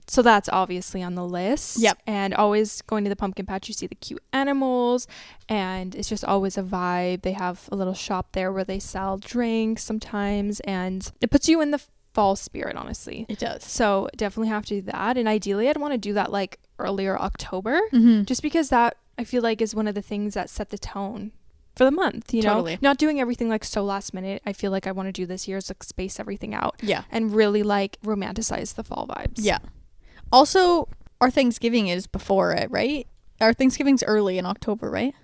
So that's obviously on the list. Yep. And always going to the pumpkin patch, you see the cute animals, and it's just always a vibe. They have a little shop there where they sell drinks sometimes, and it puts you in the fall spirit, honestly. It does. So definitely have to do that. And ideally, I'd want to do that like earlier October, just because that, I feel like, is one of the things that set the tone for the month, you know? Not doing everything like so last minute. I feel like I want to do this year is like space everything out. Yeah. And really like romanticize the fall vibes. Yeah. Also, our Thanksgiving is before it, right? Our Thanksgiving's early in October, right?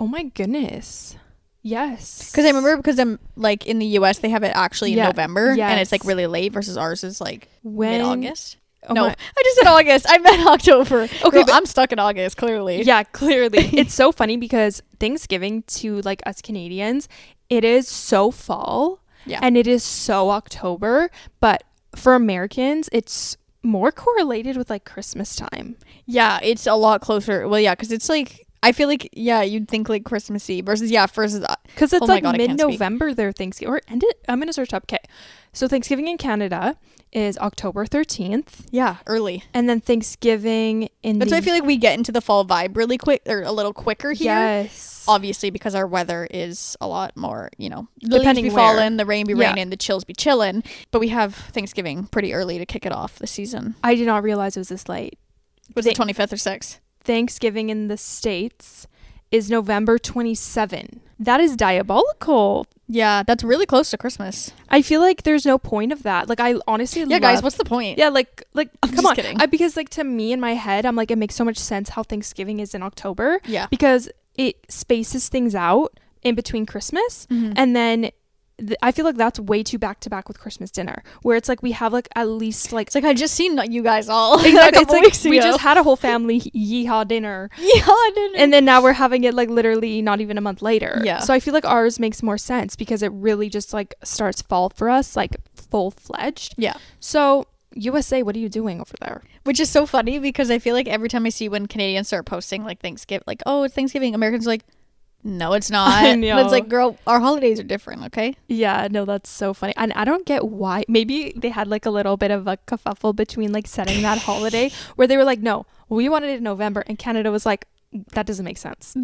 Oh my goodness. Yes. Because I remember, because I'm like in the US, they have it actually in November. Yes. And it's like really late versus ours is like mid-August. Oh no, I just said August. I meant October. Okay, girl, but I'm stuck in August, clearly. Yeah, clearly. It's so funny because Thanksgiving to like us Canadians it is so fall. Yeah. And it is so October. But for Americans, it's more correlated with like Christmas time. Yeah, it's a lot closer. Well, yeah, because it's like, I feel like, yeah, you'd think like Christmas Eve versus because it's like mid-November their Thanksgiving, or I'm gonna search up. Okay, so Thanksgiving in Canada is October 13th. Yeah, early. And then Thanksgiving That's why I feel like we get into the fall vibe really quick, or a little quicker here. Yes. Obviously, because our weather is a lot more, the depending leaves be falling, the rain be raining, the chills be chilling. But we have Thanksgiving pretty early to kick it off the season. I did not realize it was this late. Was it 25th or 6th? Thanksgiving in the States is November 27. That is diabolical. Yeah, that's really close to Christmas. I feel like there's no point of that. Like, I honestly guys, what's the point? Yeah, like I'm come on. kidding. Because like to me in my head, I'm like, it makes so much sense how Thanksgiving is in October. Yeah. Because it spaces things out in between Christmas, and then I feel like that's way too back to back with Christmas dinner, where it's like we have like at least like, it's like I just seen you guys all exactly. It's like we just had a whole family yeehaw dinner, and then now we're having it like literally not even a month later. Yeah. So I feel like ours makes more sense because it really just like starts fall for us, like full fledged. Yeah. So USA, what are you doing over there? Which is so funny because I feel like every time I see when Canadians start posting like Thanksgiving, like, oh, it's Thanksgiving, Americans are like, no, it's not. I know. But it's like, girl, our holidays are different, okay? Yeah, no, that's so funny. And I don't get why. Maybe they had like a little bit of a kerfuffle between like setting that holiday where they were like, no, we wanted it in November. And Canada was like, that doesn't make sense.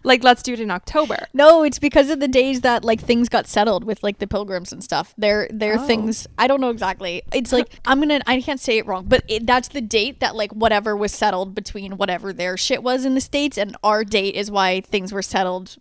Like, let's do it in October. No, it's because of the days that like things got settled with like the pilgrims and stuff. Their things, I don't know exactly. It's like, I can't say it wrong, but that's the date that like whatever was settled between whatever their shit was in the States, and our date is why things were settled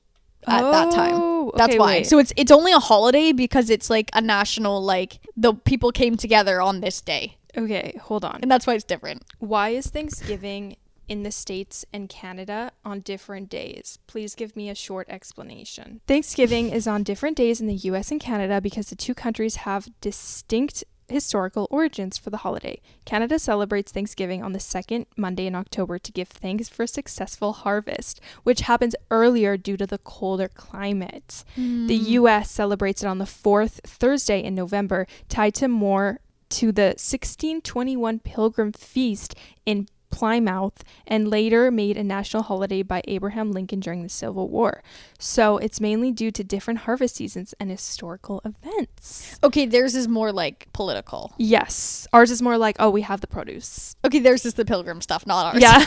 at that time. That's why. Wait. So it's only a holiday because it's like a national, like the people came together on this day. Okay, hold on. And that's why it's different. Why is Thanksgiving in the States and Canada on different days? Please give me a short explanation. Thanksgiving is on different days in the US and Canada because the two countries have distinct historical origins for the holiday. Canada celebrates Thanksgiving on the second Monday in October to give thanks for a successful harvest, which happens earlier due to the colder climate. The US celebrates it on the fourth Thursday in November, tied to the 1621 Pilgrim Feast in Plymouth, and later made a national holiday by Abraham Lincoln during the Civil War. So it's mainly due to different harvest seasons and historical events. Okay, theirs is more like political. Yes. Ours is more like, oh, we have the produce. Okay, theirs is the pilgrim stuff, not ours. Yeah.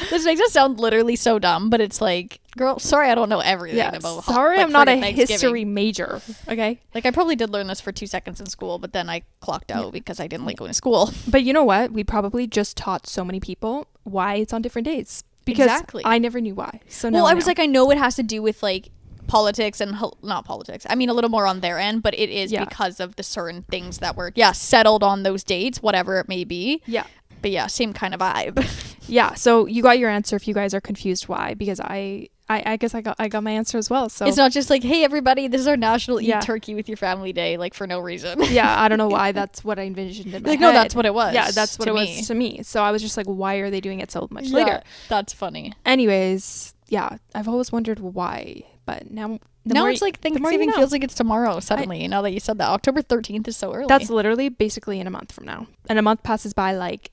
This makes us sound literally so dumb, but it's like, girl, sorry I don't know everything about sorry, I'm not a history major. Okay. Like, I probably did learn this for 2 seconds in school, but then I clocked out because I didn't like going to school. But you know what? We probably just taught so many people why it's on different days. Because I never knew why. So now I was like, I know it has to do with like politics and not politics. I mean, a little more on their end, but it is because of the certain things that were settled on those dates, whatever it may be. Yeah. But yeah, same kind of vibe. Yeah. So you got your answer if you guys are confused why, because I guess I got my answer as well. So it's not just like, hey everybody, this is our national eat turkey with your family day, like for no reason. Yeah, I don't know why. That's what I envisioned in my head. No, that's what it was. Yeah, that's what it was to me. So I was just like, why are they doing it so much later? That's funny. Anyways, yeah, I've always wondered why, but now it's like Thanksgiving feels like it's tomorrow suddenly. Now that you said that, October 13th is so early. That's literally basically in a month from now, and a month passes by like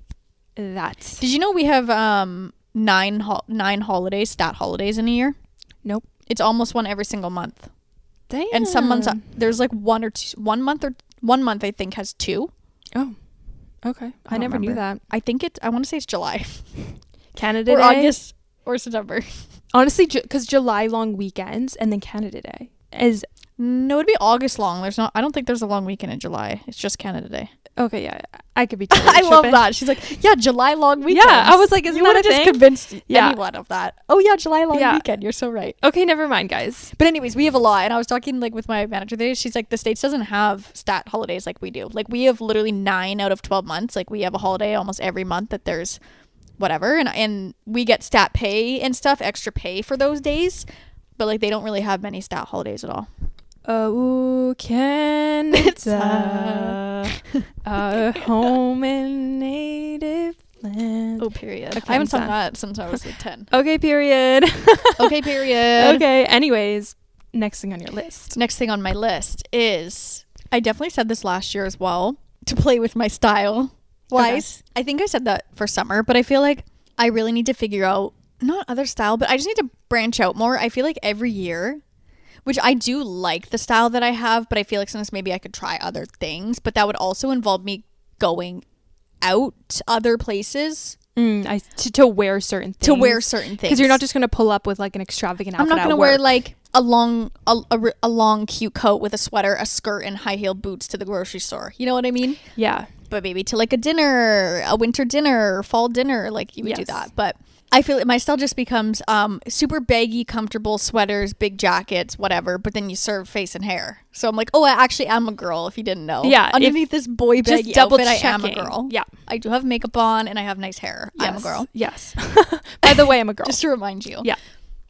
that. Did you know we have 9 holidays, stat holidays in a year? Nope. It's almost one every single month. Damn. And some months there's like one month I think has 2. Oh. Okay. I never knew that. I want to say it's July. Canada Day. Or August or September. Honestly, because July long weekends and then Canada Day is... No, it'd be August long. I don't think there's a long weekend in July. It's just Canada Day. Okay, yeah. I could be totally I love that. She's like, yeah, July long weekend. Yeah, I was like, isn't that a thing? You would have just convinced anyone of that. Oh yeah, July long weekend. You're so right. Okay, never mind, guys. But anyways, we have a lot. And I was talking like with my manager today. She's like, the States doesn't have stat holidays like we do. Like we have literally 9 out of 12 months. Like we have a holiday almost every month that there's whatever. And we get stat pay and stuff, extra pay for those days. But like they don't really have many stat holidays at all. Oh, Canada, our home and native land. Oh, period. Okay, I haven't sung that since I was like 10. Okay, period. Okay, period. Okay, anyways, next thing on your list? Next thing on my list is, I definitely said this last year as well, to play with my style wise. Okay. I think I said that for summer, but I feel like I really need to figure out, not other style, but I just need to branch out more. I feel like every year, which I do like the style that I have, but I feel like sometimes maybe I could try other things, but that would also involve me going out to other places. To wear certain things. Because you're not just going to pull up with like an extravagant outfit. I'm not going to wear like a long cute coat with a sweater, a skirt, and high heel boots to the grocery store. You know what I mean? Yeah. But maybe to like a dinner, a winter dinner, fall dinner, like you would do that. But I feel like my style just becomes super baggy, comfortable sweaters, big jackets, whatever. But then you serve face and hair. So I'm like, oh, I actually am a girl, if you didn't know. Yeah. Underneath this boy baggy outfit, I am a girl. Yeah. I do have makeup on and I have nice hair. Yes. I'm a girl. Yes. By the way, I'm a girl. Just to remind you. Yeah.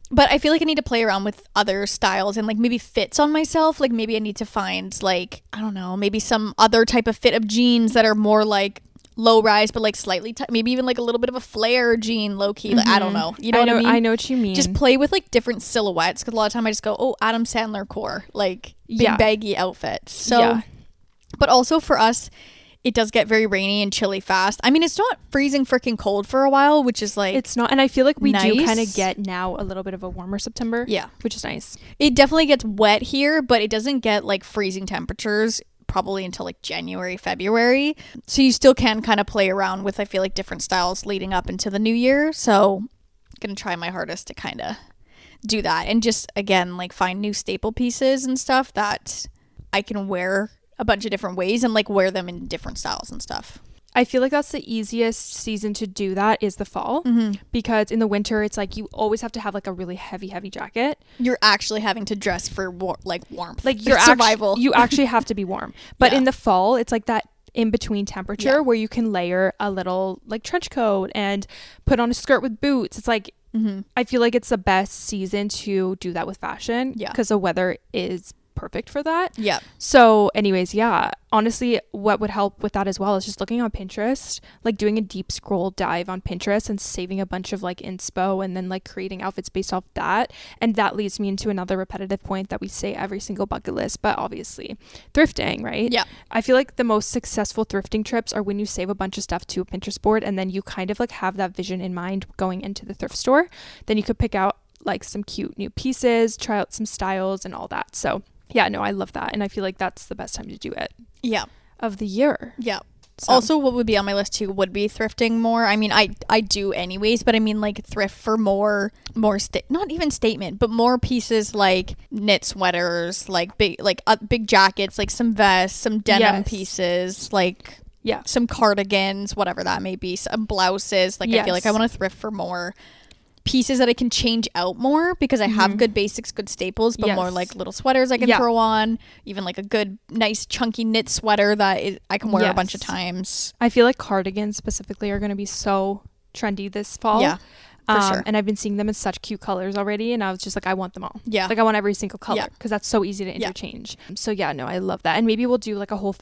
But I feel like I need to play around with other styles and like maybe fits on myself. Like maybe I need to find like, I don't know, maybe some other type of fit of jeans that are more like low rise, but like slightly, maybe even like a little bit of a flare jean, low key. Like, I don't know. You know what I mean? I know what you mean. Just play with like different silhouettes. Because a lot of time I just go, oh, Adam Sandler core, like big baggy outfits. So, but also for us, it does get very rainy and chilly fast. I mean, it's not freezing freaking cold for a while, which is like, it's not. And I feel like we do kind of get now a little bit of a warmer September. Yeah. Which is nice. It definitely gets wet here, but it doesn't get like freezing temperatures probably until like January, February. So you still can kind of play around with, I feel like, different styles leading up into the new year. So I'm going to try my hardest to kind of do that. And just, again, like find new staple pieces and stuff that I can wear a bunch of different ways and like wear them in different styles and stuff. I feel like that's the easiest season to do that is the fall, because in the winter it's like you always have to have like a really heavy jacket. You're actually having to dress for warmth, like your survival. You actually have to be warm. But in the fall it's like that in between temperature where you can layer a little like trench coat and put on a skirt with boots. It's like I feel like it's the best season to do that with fashion because the weather is perfect for that. Yeah. So anyways, honestly, what would help with that as well is just looking on Pinterest, like doing a deep scroll dive on Pinterest and saving a bunch of like inspo and then like creating outfits based off that. And that leads me into another repetitive point that we say every single bucket list, but obviously thrifting, right? Yeah. I feel like the most successful thrifting trips are when you save a bunch of stuff to a Pinterest board and then you kind of like have that vision in mind going into the thrift store. Then you could pick out like some cute new pieces, try out some styles and all that. So yeah, no, I love that. And I feel like that's the best time to do it. Yeah. Of the year. Yeah. So. Also, what would be on my list too would be thrifting more. I mean, I do anyways, but I mean like thrift for more not even statement, but more pieces like knit sweaters, like big jackets, like some vests, some denim pieces, like some cardigans, whatever that may be, some blouses. Like I feel like I want to thrift for more pieces that I can change out more because I have good basics, good staples, but more like little sweaters I can throw on, even like a good nice chunky knit sweater that I can wear a bunch of times. I feel like cardigans specifically are going to be so trendy this fall. Yeah, for sure. And I've been seeing them in such cute colors already and I was just like, I want them all. Yeah. Like I want every single color because that's so easy to interchange. So yeah, no, I love that. And maybe we'll do like a whole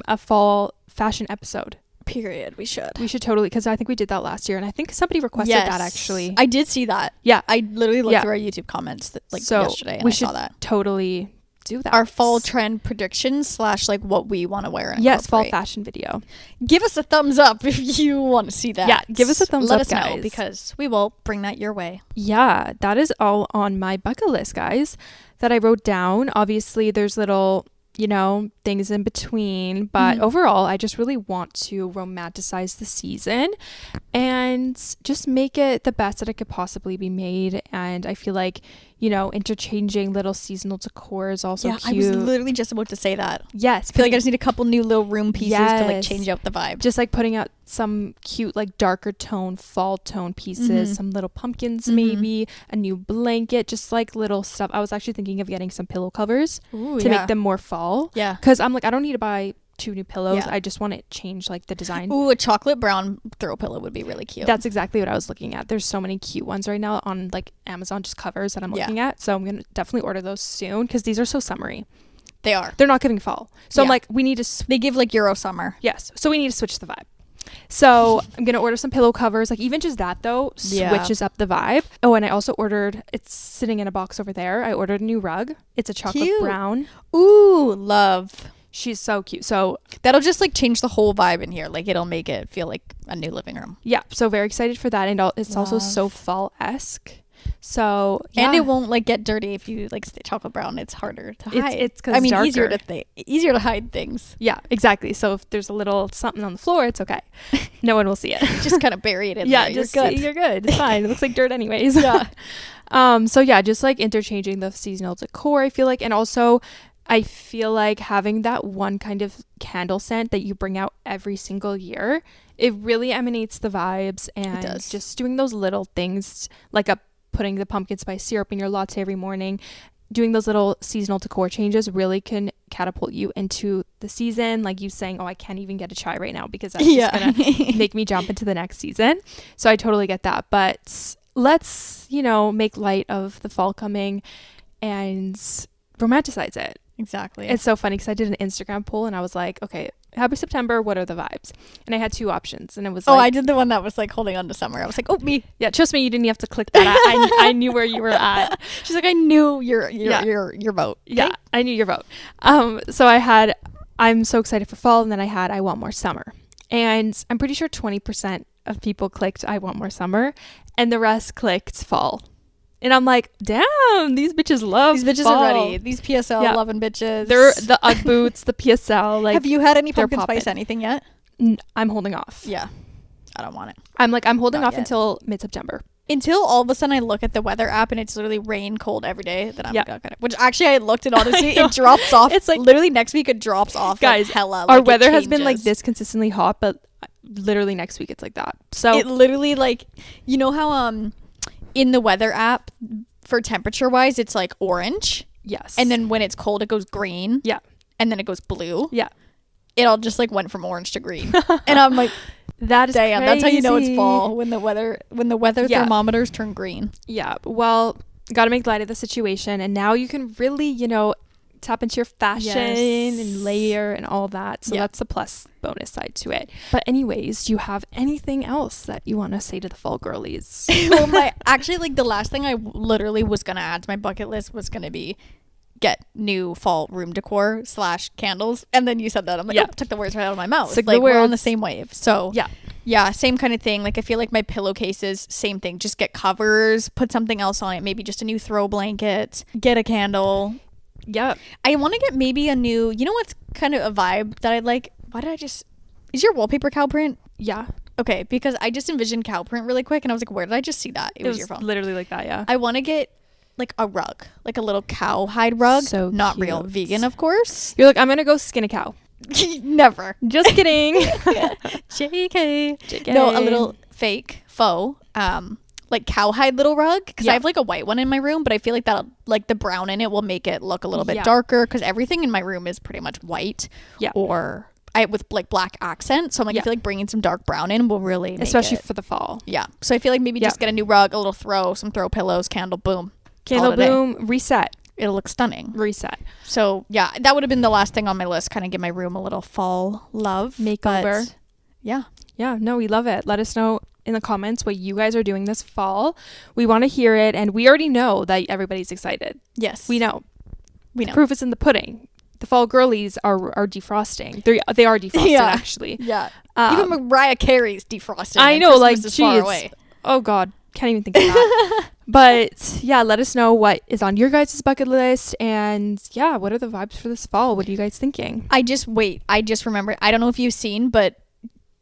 a fall fashion episode. Period. We should totally, because I think we did that last year and I think somebody requested that actually. I did see that. Yeah, I literally looked through our YouTube comments yesterday and I saw that. Totally do that. Our fall trend predictions / like what we want to wear. Yes, fall fashion video. Give us a thumbs up if you want to see that. Yeah, give us a thumbs up, guys. Let us know because we will bring that your way. Yeah, that is all on my bucket list, guys, that I wrote down. Obviously, there's little things in between, but overall I just really want to romanticize the season and just make it the best that it could possibly be made. And I feel like interchanging little seasonal decor is also cute. I was literally just about to say that. Yes, I feel like I just need a couple new little room pieces to like change out the vibe. Just like putting out some cute like darker tone, fall tone pieces, some little pumpkins, maybe a new blanket, just like little stuff. I was actually thinking of getting some pillow covers to make them more fall. Yeah, because I'm like, I don't need to buy 2 new pillows. I just want to change like the design. Ooh, a chocolate brown throw pillow would be really cute. That's exactly what I was looking at. There's so many cute ones right now on like Amazon, just covers that I'm looking at. So I'm gonna definitely order those soon because these are so summery. They are. They're not giving fall. So I'm like, we need to. They give like Euro summer. Yes. So we need to switch the vibe. So I'm going to order some pillow covers. Like even just that though switches up the vibe. Oh, and I also ordered, it's sitting in a box over there. I ordered a new rug. It's a chocolate brown. Ooh, love. She's so cute. So that'll just like change the whole vibe in here. Like it'll make it feel like a new living room. Yeah. So very excited for that. And it's also so fall-esque. So yeah. And it won't like get dirty if you like stay chocolate brown. It's harder to hide. It's because darker. easier to hide things. Yeah, exactly. So if there's a little something on the floor, it's okay. No one will see it. Just kind of bury it in there. Yeah, just you're good. It's fine. It looks like dirt anyways. Yeah. So yeah, just like interchanging the seasonal decor, I feel like, and also I feel like having that one kind of candle scent that you bring out every single year, it really emanates the vibes, and just doing those little things like putting the pumpkin spice syrup in your latte every morning, doing those little seasonal decor changes really can catapult you into the season. Like you saying, oh, I can't even get a chai right now because that's just gonna make me jump into the next season. So I totally get that. But let's, make light of the fall coming and romanticize it. Exactly. It's so funny because I did an Instagram poll and I was like, okay, happy September, what are the vibes? And I had two options, and it was I did the one that was like holding on to summer. I was like, oh, me. Yeah, trust me, you didn't have to click that. I knew where you were at. She's like, I knew your vote. Okay? Yeah, I knew your vote. So I'm so excited for fall, and then I want more summer. And I'm pretty sure 20% of people clicked I want more summer, and the rest clicked fall. And I'm like, damn, these bitches love These bitches fall. are ready. These PSL loving bitches. They're the Ugg boots, the PSL. Like, have you had any pumpkin spice anything yet? I'm holding off. Yeah. I don't want it. I'm holding off until mid-September. Until all of a sudden I look at the weather app and it's literally rain cold every day. Then I'm like, okay. Which actually I looked at, honestly, it drops off. It's like literally next week it drops off. Guys, like hella. Our weather has been like this consistently hot, but literally next week it's like that. So it literally like, you know how in the weather app for temperature wise it's like orange. Yes. And then when it's cold it goes green. Yeah. And then it goes blue. Yeah. It all just like went from orange to green. And I'm like, that is damn, crazy. that's how you know it's fall, when the weather thermometers turn green. Yeah. Well, got to make light of the situation, and now you can really, tap into your fashion and layer and all that. So that's the plus bonus side to it. But anyways, do you have anything else that you want to say to the fall girlies? Well, the last thing I literally was gonna add to my bucket list was gonna be get new fall room decor / candles, and then you said that, I'm like, took the words right out of my mouth. Like we're on the same wave. So yeah, same kind of thing. Like I feel like my pillowcases, same thing, just get covers, put something else on it, maybe just a new throw blanket, get a candle. Yeah, I want to get maybe a new, what's kind of a vibe that I'd like, is your wallpaper cow print? Yeah. Okay, because I just envisioned cow print really quick and I was like, where did I just see that? It was your phone. Literally like that. Yeah, I want to get like a rug, like a little cow hide rug. So not cute. Real, vegan, of course. You're like, I'm gonna go skin a cow. Never. Just kidding. JK. No, a little fake faux like cowhide little rug, because I have like a white one in my room, but I feel like that like the brown in it will make it look a little bit darker, because everything in my room is pretty much white or with like black accent. So I'm like, I feel like bringing some dark brown in will really make especially for the fall. Yeah. So I feel like maybe just get a new rug, a little some throw pillows, candle, boom. Candle, boom, reset. It'll look stunning. Reset. So yeah, that would have been the last thing on my list, kind of give my room a little fall love makeover. But yeah, no, we love it. Let us know in the comments what you guys are doing this fall. We want to hear it, and we already know that everybody's excited. Yes, we know. The proof is in the pudding. The fall girlies are defrosting. They are defrosted actually. Yeah. Even Mariah Carey's defrosting. I know, like, geez. Oh God, can't even think of that. But yeah, let us know what is on your guys' bucket list, and what are the vibes for this fall? What are you guys thinking? I just remembered. I don't know if you've seen, but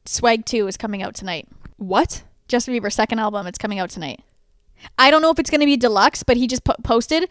Swag 2 is coming out tonight. What? Justin Bieber's second album. It's coming out tonight. I don't know if it's going to be deluxe, but he just posted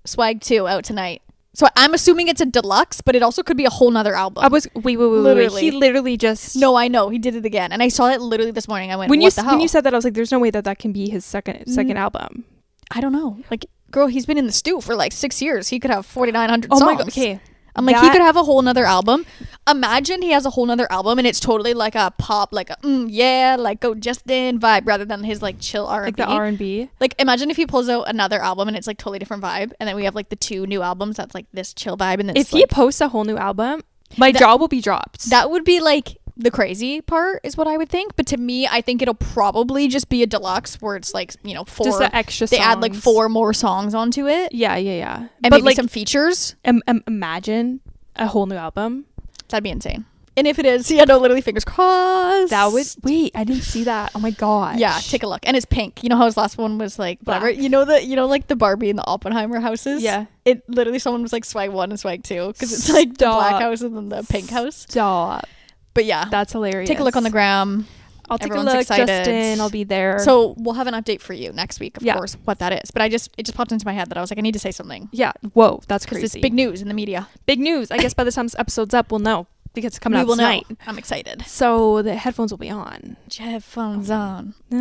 Swag 2 out tonight. So I'm assuming it's a deluxe, but it also could be a whole nother album. Wait. Literally. He literally just... No, I know. He did it again. And I saw it literally this morning. I went, when what the hell? When you said that, I was like, there's no way that can be his second album. I don't know. Like, girl, he's been in the stew for like 6 years. He could have 4,900 songs. Oh my God, okay. I'm like, he could have a whole nother album. Imagine he has a whole nother album and it's totally like a pop, like a like go Justin vibe, rather than his like chill R&B. Like the R&B. Like imagine if he pulls out another album and it's like totally different vibe, and then we have like the 2 new albums that's like this chill vibe. And this, if he posts a whole new album, my jaw will be dropped. That would be like the crazy part is what I would think. But to me, I think it'll probably just be a deluxe where it's like, you know, 4 just the extra they songs. add like 4 more songs onto it. Yeah. And But maybe like some features. Imagine a whole new album. That'd be insane. And if it is, literally fingers crossed. That would, wait, I didn't see that. Oh my god. Yeah, take a look. And it's pink. You know how his last one was like whatever. Black. You know like the Barbie and the Oppenheimer houses? Yeah. It literally, someone was like swag 1 and swag 2 because it's like the black house and then the pink house. Stop. But yeah, that's hilarious. take a look on the gram. I'll take Everyone's a look, excited. Justin. I'll be there. So we'll have an update for you next week, of course, what that is. But it just popped into my head that I was like, I need to say something. Yeah. Whoa, that's crazy. Because it's big news in the media. Big news. I guess by the time this episode's up, we'll know. Because it's coming out tonight. I'm excited. So the headphones will be on. Headphones on. Oh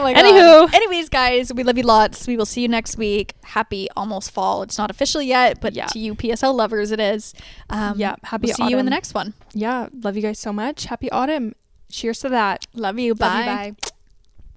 my god. Anyways, guys, we love you lots. We will see you next week. Happy almost fall. It's not official yet, but to you PSL lovers, it is. Happy we'll see you in the next one. Yeah, love you guys so much. Happy autumn. Cheers to that. Love you. Bye. Love you, bye.